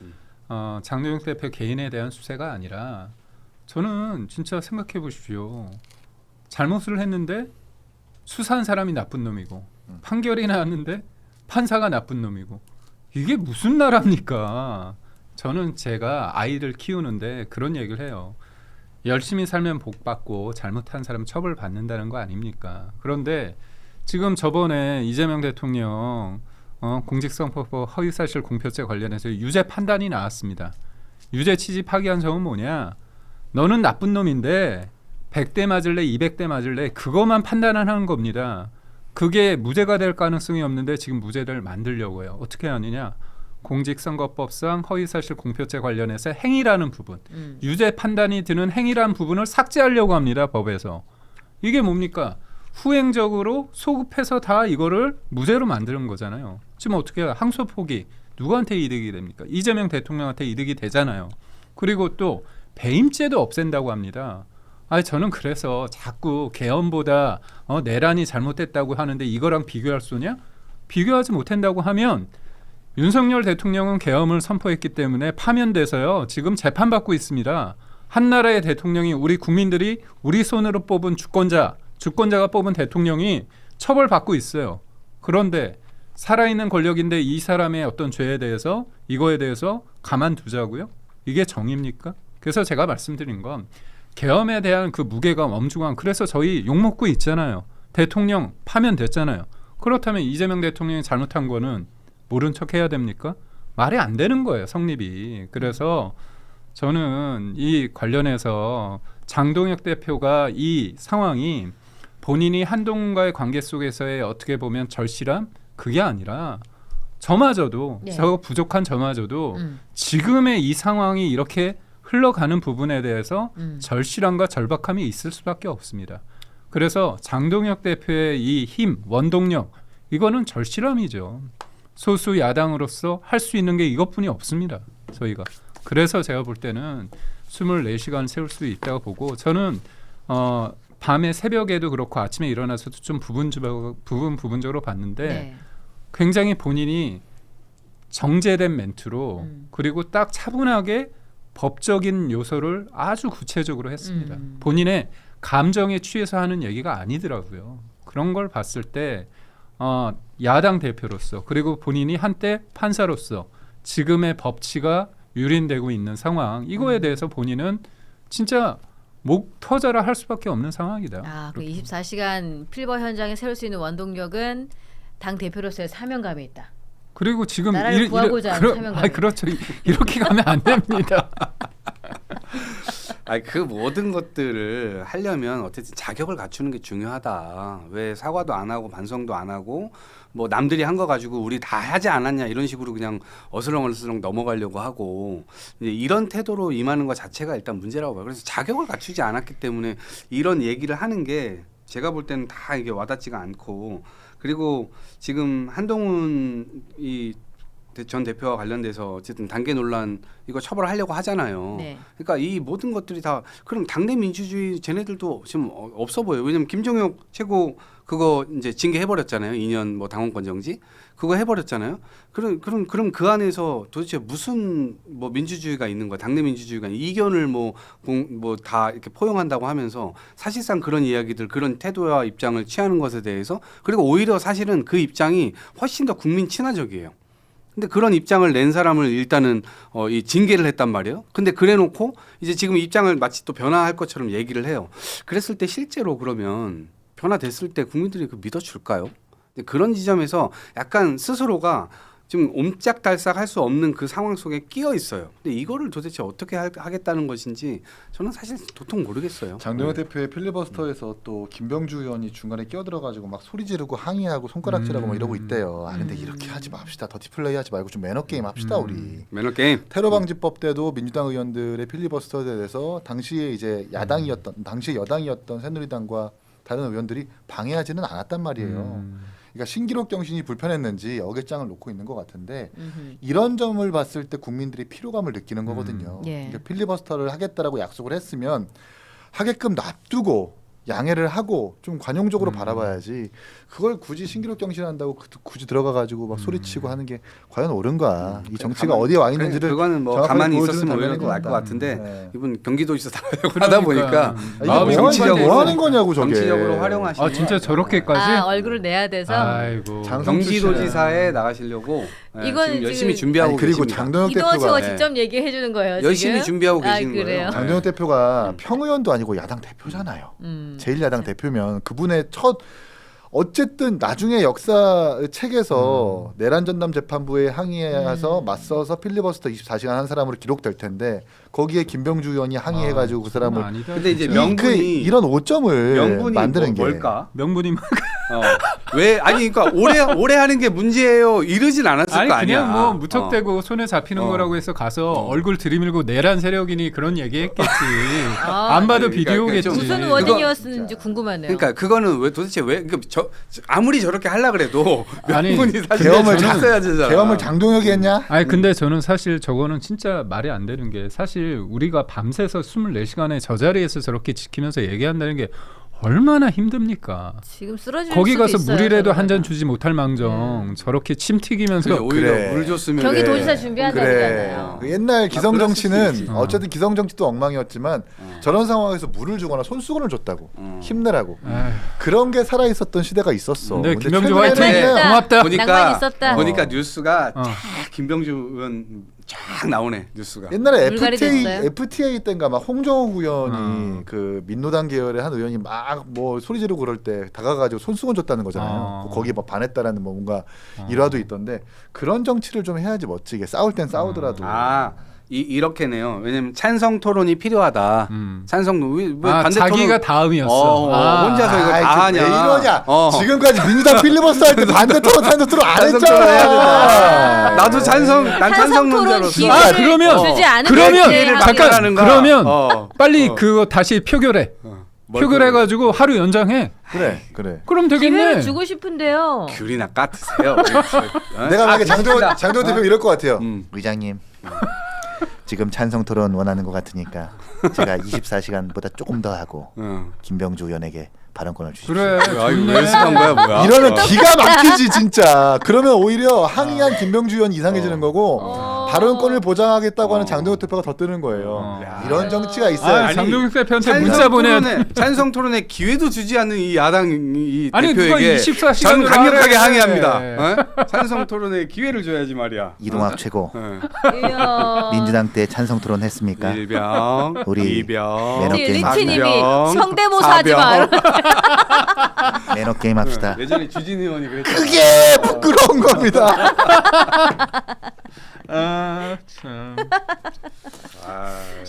장동혁 대표 개인에 대한 수세가 아니라 저는 진짜 생각해 보십시오. 잘못을 했는데 수사한 사람이 나쁜 놈이고 판결이 나왔는데 판사가 나쁜 놈이고 이게 무슨 나라입니까? 저는 제가 아이를 키우는데 그런 얘기를 해요. 열심히 살면 복 받고 잘못한 사람 처벌 받는다는 거 아닙니까? 그런데 지금 저번에 이재명 대통령 공직선거법 허위사실 공표죄 관련해서 유죄 판단이 나왔습니다. 유죄 취지 파기한 점은 뭐냐? 너는 나쁜 놈인데 100대 맞을래 200대 맞을래 그것만 판단하는 겁니다. 그게 무죄가 될 가능성이 없는데 지금 무죄를 만들려고 해요. 어떻게 하느냐? 공직선거법상 허위사실 공표죄 관련해서 행위라는 부분, 유죄 판단이 드는 행위라는 부분을 삭제하려고 합니다. 법에서. 이게 뭡니까? 후행적으로 소급해서 다 이거를 무죄로 만드는 거잖아요. 지금 어떻게 해요? 항소 포기 누구한테 이득이 됩니까? 이재명 대통령한테 이득이 되잖아요. 그리고 또 배임죄도 없앤다고 합니다. 저는 그래서 자꾸 개헌보다 내란이 잘못됐다고 하는데 이거랑 비교할 수 있냐? 비교하지 못한다고 하면 윤석열 대통령은 계엄을 선포했기 때문에 파면돼서요. 지금 재판받고 있습니다. 한 나라의 대통령이 우리 국민들이 우리 손으로 뽑은 주권자가 뽑은 대통령이 처벌받고 있어요. 그런데 살아있는 권력인데 이 사람의 어떤 죄에 대해서 이거에 대해서 가만두자고요? 이게 정의입니까? 그래서 제가 말씀드린 건 계엄에 대한 그 무게감 엄중한 그래서 저희 욕먹고 있잖아요. 대통령 파면됐잖아요. 그렇다면 이재명 대통령이 잘못한 거는 모른 척 해야 됩니까? 말이 안 되는 거예요. 성립이. 그래서 저는 이 관련해서 장동혁 대표가 이 상황이 본인이 한동훈과의 관계 속에서의 어떻게 보면 절실함? 그게 아니라 저마저도 네. 저 부족한 저마저도 지금의 이 상황이 이렇게 흘러가는 부분에 대해서 절실함과 절박함이 있을 수밖에 없습니다. 그래서 장동혁 대표의 이 힘, 원동력 이거는 절실함이죠. 소수 야당으로서 할 수 있는 게 이것뿐이 없습니다. 저희가. 그래서 제가 볼 때는 24시간 세울 수 있다고 보고 저는 밤에 새벽에도 그렇고 아침에 일어나서도 좀 부분적으로 봤는데 네. 굉장히 본인이 정제된 멘트로 그리고 딱 차분하게 법적인 요소를 아주 구체적으로 했습니다. 본인의 감정에 취해서 하는 얘기가 아니더라고요. 그런 걸 봤을 때 야당 대표로서 그리고 본인이 한때 판사로서 지금의 법치가 유린되고 있는 상황 이거에 대해서 본인은 진짜 목 터져라 할 수밖에 없는 상황이다. 그 24시간 필버 현장에 세울 수 있는 원동력은 당 대표로서의 사명감이 있다. 그리고 지금 나라를 구하고자 하는 사명감. 그렇죠. 이렇게 가면 안 됩니다. 그 모든 것들을 하려면 어쨌든 자격을 갖추는 게 중요하다. 왜 사과도 안 하고 반성도 안 하고 뭐 남들이 한 거 가지고 우리 다 하지 않았냐 이런 식으로 그냥 어슬렁어슬렁 넘어가려고 하고 이제 이런 태도로 임하는 것 자체가 일단 문제라고 봐요. 그래서 자격을 갖추지 않았기 때문에 이런 얘기를 하는 게 제가 볼 때는 다 이게 와닿지가 않고 그리고 지금 한동훈 전 대표와 관련돼서 어쨌든 단계 논란 이거 처벌하려고 하잖아요. 네. 그러니까 이 모든 것들이 다 그럼 당내 민주주의 쟤네들도 지금 없어 보여요. 왜냐면 김종혁 최고 그거 이제 징계해 버렸잖아요. 2년 뭐 당원권 정지 그거 해버렸잖아요. 그럼 그 안에서 도대체 무슨 뭐 민주주의가 있는 거야? 당내 민주주의가 이견을 뭐 다 이렇게 포용한다고 하면서 사실상 그런 이야기들 그런 태도와 입장을 취하는 것에 대해서 그리고 오히려 사실은 그 입장이 훨씬 더 국민 친화적이에요. 근데 그런 입장을 낸 사람을 일단은 이 징계를 했단 말이에요. 근데 그래놓고 이제 지금 입장을 마치 또 변화할 것처럼 얘기를 해요. 그랬을 때 실제로 그러면 변화됐을 때 국민들이 그 믿어줄까요? 그런 지점에서 약간 스스로가 좀 옴짝달싹할 수 없는 그 상황 속에 끼어 있어요. 근데 이거를 도대체 어떻게 하겠다는 것인지 저는 사실 도통 모르겠어요. 장동혁 대표의 필리버스터에서 또 김병주 의원이 중간에 끼어들어가지고 막 소리 지르고 항의하고 손가락질하고 막 이러고 있대요. 근데 이렇게 하지 맙시다. 더티 플레이 하지 말고 좀 매너 게임 합시다 우리. 매너 게임. 테러 방지법 때도 민주당 의원들의 필리버스터에 대해서 당시에 이제 당시에 여당이었던 새누리당과 다른 의원들이 방해하지는 않았단 말이에요. 그러니까 신기록 정신이 불편했는지 어깃장을 놓고 있는 것 같은데 이런 점을 봤을 때 국민들이 피로감을 느끼는 거거든요. 예. 그러니까 필리버스터를 하겠다라고 약속을 했으면 하게끔 놔두고 양해를 하고 좀 관용적으로 바라봐야지 그걸 굳이 신기록 정신 한다고 굳이 들어가가지고 막 소리치고 하는 게 과연 옳은가? 이 정치가 어디에 와 있는지를 그거는 뭐 정확하게 가만히 보여주는 있었으면 오히려 단면인 나을 것 것 같은데 네. 이분 경기도지사 하다 보니까 마음이 뭐 하는 거냐고 저게. 정치적으로 활용하시는 진짜 저렇게까지? 얼굴을 내야 돼서. 아이고. 경기도지사에 나가시려고 이건 지금 열심히 지금 준비하고 그리고 계십니다. 장동혁 이동원 대표가 씨가 직접 얘기해 주는 거예요. 열심히 지금? 준비하고 계신 그래요? 거예요. 장동혁 대표가 평의원도 아니고 야당 대표잖아요. 제1야당 대표면 그분의 첫 어쨌든 나중에 역사 책에서 내란 전담 재판부에 항의해서 맞서서 필리버스터 24시간 한 사람으로 기록될 텐데 거기에 김병주 의원이 항의해가지고 그 사람을 아니다, 근데 이제 진짜. 명분이 이런 오점을 명분이 만드는 게 뭘까? 명분이 왜 아니 그러니까 오래 하는 게 문제예요. 이러진 않았을 아니 거 아니야. 그냥 뭐 무턱대고 손에 잡히는 거라고 해서 가서 얼굴 들이밀고 내란 세력이니 그런 얘기했겠지. 안 봐도 그러니까 비디오겠지. 무슨 원인이었는지 궁금하네요. 그러니까 그거는 왜 도대체 왜 그러니까 아무리 저렇게 하려 그래도 몇 아니, 분이 사실 계엄을 잤어야 되잖아. 계엄을 장동혁이 했냐? 아니 근데 저는 사실 저거는 진짜 말이 안 되는 게 사실 우리가 밤새서 24시간에 저 자리에서 저렇게 지키면서 얘기한다는 게 얼마나 힘듭니까? 지금 쓰러질 거기 수도 가서 있어요, 물이라도 한 잔 저거는. 주지 못할 망정 저렇게 침 튀기면서 그래, 오히려 그래. 물 줬으면 경기 그래. 도지사 준비한다잖아요. 그 옛날 기성 그럴 수도 정치는 있지. 어쨌든 기성 정치도 엉망이었지만 저런 상황에서 물을 주거나 손수건을 줬다고 힘내라고 에휴. 그런 게 살아 있었던 시대가 있었어. 근데 근데 김병주 최근에는 화이팅! 그냥 고맙다. 낭만 있었다. 보니까 뉴스가 어. 쫙 김병주 의원 쫙 나오네 뉴스가. 옛날에 물갈이 됐어요? FTA 때인가 막 홍정욱 의원이 그 민노당 계열의 한 의원이 막 뭐 소리 지르고 그럴 때 다가가지고 손수건 줬다는 거잖아요. 거기에 막 반했다라는 뭐 뭔가 일화도 있던데 그런 정치를 좀 해야지 멋지게 싸울 땐 싸우더라도. 이렇게네요. 왜냐면 찬성 토론이 필요하다. 찬성 왜 반대 자기가 토론 다음이었어. 혼자서 이거 아이, 다 하냐? 왜 이러냐? 어. 지금까지 민주당 필리버스터 할 때 반대 토론 안 찬성 토론 해야 했잖아. 나도 찬성론자로서. 찬성 토론 기회를 그러면 주지 않으면 그러면 이제 잠깐 하는 거야. 그러면 빨리 그거 다시 표결해. 표결해가지고 하루 연장해. 그래. 그럼 기회를 되겠네. 주고 싶은데요. 귤이나 까트세요. 내가 만약에 장도 대표 이럴 것 같아요. 의장님 지금 찬성 토론 원하는 것 같으니까 제가 24시간보다 조금 더 하고 김병주 의원에게 발언권을 주십시오. 그래. 좋네. 연습한 거야 뭐야? 이러면 기가 막히지 진짜. 그러면 오히려 항의한 김병주 의원 이상해지는 거고 발언권을 보장하겠다고 하는 장동혁 대표가 더 뜨는 거예요. 이런 정치가 있어요. 장동혁 대표한테 문자 보내. 찬성 토론에 기회도 주지 않는 이 야당 이 아니, 누가 대표에게 24시간을 저는 강력하게 하래. 항의합니다. 어? 찬성 토론에 기회를 줘야지 말이야. 이동학 최고 이야. 민주당 때 찬성 토론 했습니까? 일병, 우리 이병, 매너 이제 게임 리치님이 사병, 성대모사 하지 마. 사병. 매너 게임 합시다. 예전에 주진 의원이 그랬잖아. 그게 부끄러운 겁니다. 참.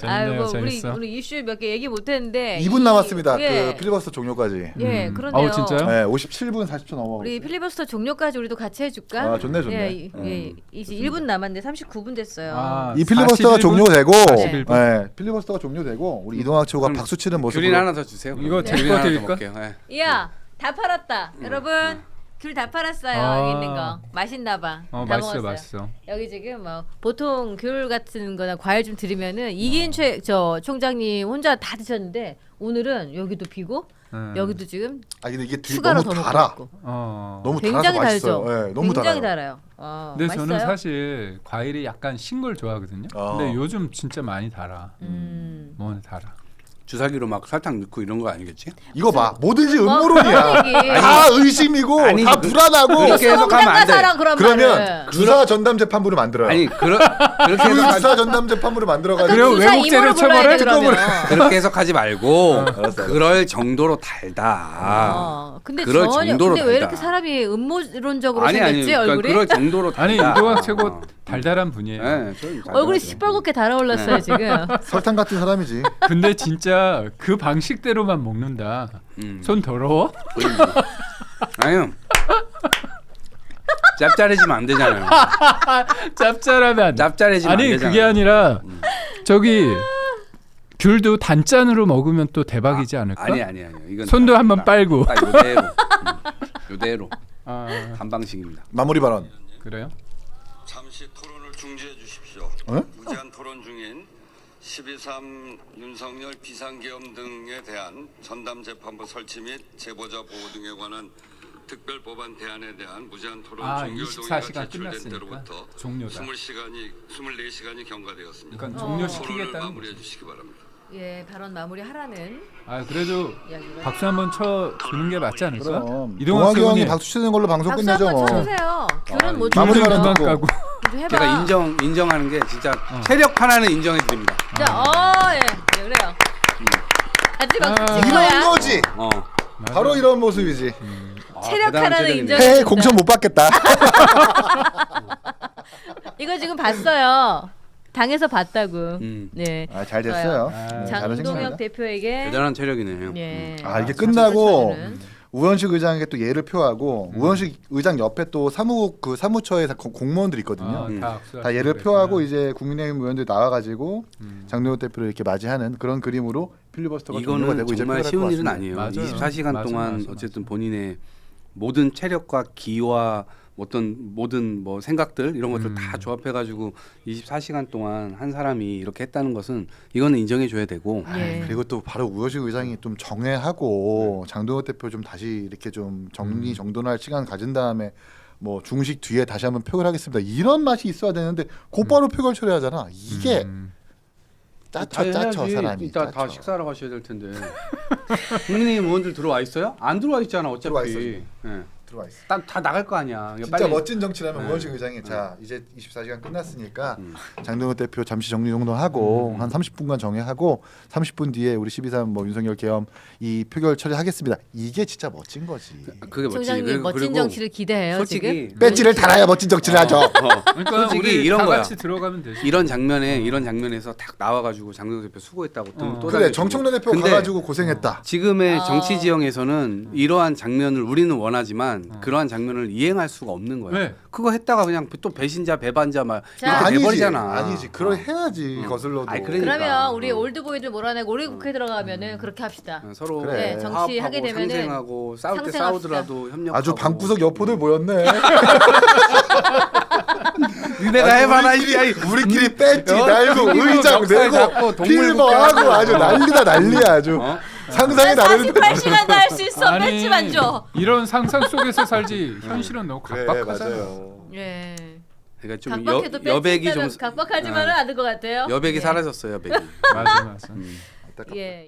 아이고 재밌어. 우리 이슈 몇 개 얘기 못했는데 2분 남았습니다. 예. 그 필리버스터 종료까지. 예, 그러네요. 아우 진짜요? 네, 57분 40초 넘어. 우리 필리버스터 종료까지 우리도 같이 해줄까? 아, 좋네. 예, 이제 1분 남았는데 39분 됐어요. 아, 이 필리버스터가 41분? 종료되고, 41분? 네, 필리버스터가 종료되고 우리 이동학 최고가 그럼 박수 치는 모습으로. 귤이나 하나 더 주세요. 이거 귤이나 될 거 하나 더 드릴까? 먹게요. 예. 야, 다 팔았다. 여러분, 귤 다 팔았어요. 아. 여기 있는 거. 맛있나 봐. 다 맛있어 먹었어요. 맛있어. 여기 지금 뭐 보통 귤 같은 거나 과일 좀 드리면은 이기인 총장님 혼자 다 드셨는데 오늘은 여기도 비고 여기도 지금 근데 이게 되게 추가로 너무 더 달아. 먹고. 너무 굉장히 달아서 맛있어요. 달죠. 네, 너무 굉장히 달아요. 달아요. 근데 맛있어요? 저는 사실 과일이 약간 신 걸 좋아하거든요. 근데 요즘 진짜 많이 달아. 뭐 달아. 주사기로 막 설탕 넣고 이런 거 아니겠지? 이거 봐, 뭐든지 뭐 음모론이야. 그런 얘기. 다 의심이고 아니, 다 불안하고. 그렇게 해석하면 안 돼. 사랑 그런 그러면 말을. 주사 전담 재판부를 만들어요. 아니 그렇게 해석하지 주사 전담 재판부를 만들어가지고. 그래요? 주사 외국제를 이모를 불러야 처벌해? 돼, 그러면. 그렇게 해석하지 말고 그럴 정도로 달다. 근데 그럴 전혀 정도로 근데 왜 달다. 이렇게 사람이 음모론적으로 아니 생겼지 그러니까 얼굴이? 그럴 정도로 달다. 아니 이동학 최고 달달한 분이에요. 네, 저는 얼굴이 달달하죠. 시뻘겋게 달아올랐어요 지금. 설탕 같은 사람이지. 근데 진짜 그 방식대로만 먹는다. 손 더러워? 아니요. 짭짤해지면 안 되잖아요. 짭짤하면 안 돼. 짭짤해지면 안 아니 되잖아요. 그게 아니라 저기 귤도 단짠으로 먹으면 또 대박이지 않을까? 아니 이건 손도 한번 빨고. 딱 요대로 요대로 아, 반방식입니다. 마무리 발언. 그래요? 잠시 토론을 중지해 주십시오. 무제한 토론 중인 12.3 윤석열 비상계엄 등에 대한 전담재판부 설치 및 제보자 보호 등에 관한 특별법안 대안에 대한 무제한 토론 종결 동의가 24시간 제출된 끝났으니까 때로부터 종료다. 24시간이 경과되었습니다. 그러니까 토론을 종료시키겠다는 마무리해 거죠. 주시기 바랍니다. 예, 발언 마무리 하라는 그래도 이야기가. 박수 한번 쳐 주는 게 맞지 않을까? 그럼 이동학 동학이 형이 최고님 박수 치는 걸로 방송 박수 끝내죠. 한번 뭐. 쳐주세요. 귤은 못 마무리 주죠. 발언 그만 듣고. 까고. 좀 해봐. 제가 인정하는 게 진짜 체력 하나는 인정해 드립니다. 자, 예, 그래요. 같이 박수 친 이런 거야. 거지. 바로 이런 모습이지. 체력 대단한 하나는 체력이네. 인정. 해외 공천 못 받겠다. 이거 지금 봤어요. 당에서 봤다고. 네. 잘 됐어요. 장동혁 대표에게 대단한 체력이네요. 예. 이게 끝나고 박수 쳐주는. 우현식 의장에게 또 예를 표하고 우현식 의장 옆에 또 사무처에 공무원들이 있거든요. 다 예를 표하고 이제 국민의힘 의원들이 나와가지고 장동혁 대표를 이렇게 맞이하는 그런 그림으로 필리버스터가 종료가 이거는 되고 이제 정말 필요할 쉬운 것 일은 같습니다. 아니에요. 맞아요. 24시간 동안 어쨌든 본인의 모든 체력과 기와 모든 뭐 생각들 이런 것들 다 조합해가지고 24시간 동안 한 사람이 이렇게 했다는 것은 이거는 인정해줘야 되고. 예. 그리고 또 바로 우현식 의장이 좀 정회하고 장동혁 대표 좀 다시 이렇게 좀 정리 정돈할 시간 가진 다음에 뭐 중식 뒤에 다시 한번 표결하겠습니다. 이런 맛이 있어야 되는데 곧바로 표결 처리하잖아. 이게 짜쳐 사람이. 이따 다 짜쳐. 식사하러 가셔야 될 텐데. 국민의힘 의원들 들어와 있어요? 안 들어와 있잖아 어차피. 들어와 있어, 예. 들어와 있어. 다 나갈 거 아니야. 진짜 빨리. 멋진 정치라면 우현식 의장이 자 이제 24시간 끝났으니까 장동혁 대표 잠시 정리 정돈하고 한 30분간 정회하고 30분 뒤에 우리 12.3 뭐 윤석열 계엄 이 표결 처리하겠습니다. 이게 진짜 멋진 거지. 그게 멋지지. 총장님 멋진 그리고 정치를 기대해요 솔직히 지금. 배지를 달아야 멋진 정치를 하죠. 그러니까 솔직히 우리 이런 다 거야. 같이 들어가면 되지. 이런 장면에서 딱 나와가지고 장동혁 대표 수고했다고 또 그래 달래주고. 정청래 대표 근데 가가지고 고생했다. 지금의 아. 정치 지형에서는 이러한 장면을 우리는 원하지만 그러한 장면을 이행할 수가 없는 거야. 네. 그거 했다가 그냥 또 배신자 배반자 막 자. 이렇게 아니지, 돼버리잖아. 아니지. 그걸 해야지 거슬러도. 아니, 그러니까. 그러면 우리 올드보이들 몰아내고 우리 국회 들어가면은 그렇게 합시다. 서로 그래. 네, 정치 하게 화합하고 되면은 상생하고 싸울 때 상생합시다. 싸우더라도 협력하고. 아주 방구석 여포들 모였네. 니네가 해봐라 우리끼리 뺐지 달고 그리고 의장 멱살 잡고 내고 동물 필버하고 국회 아주 난리다 난리야 아주. 상상이 다르는 48시간도 할 수 있어. 아니, 뺏지만 줘. 이런 상상 속에서 살지 현실은 너무 그래, 각박하잖아. 맞아요. 예. 그러니까 좀 각박해도 여백이 좀 각박하지만은 않을 것 같아요. 여백이 예. 사라졌어요. 여백이. 맞아. 예.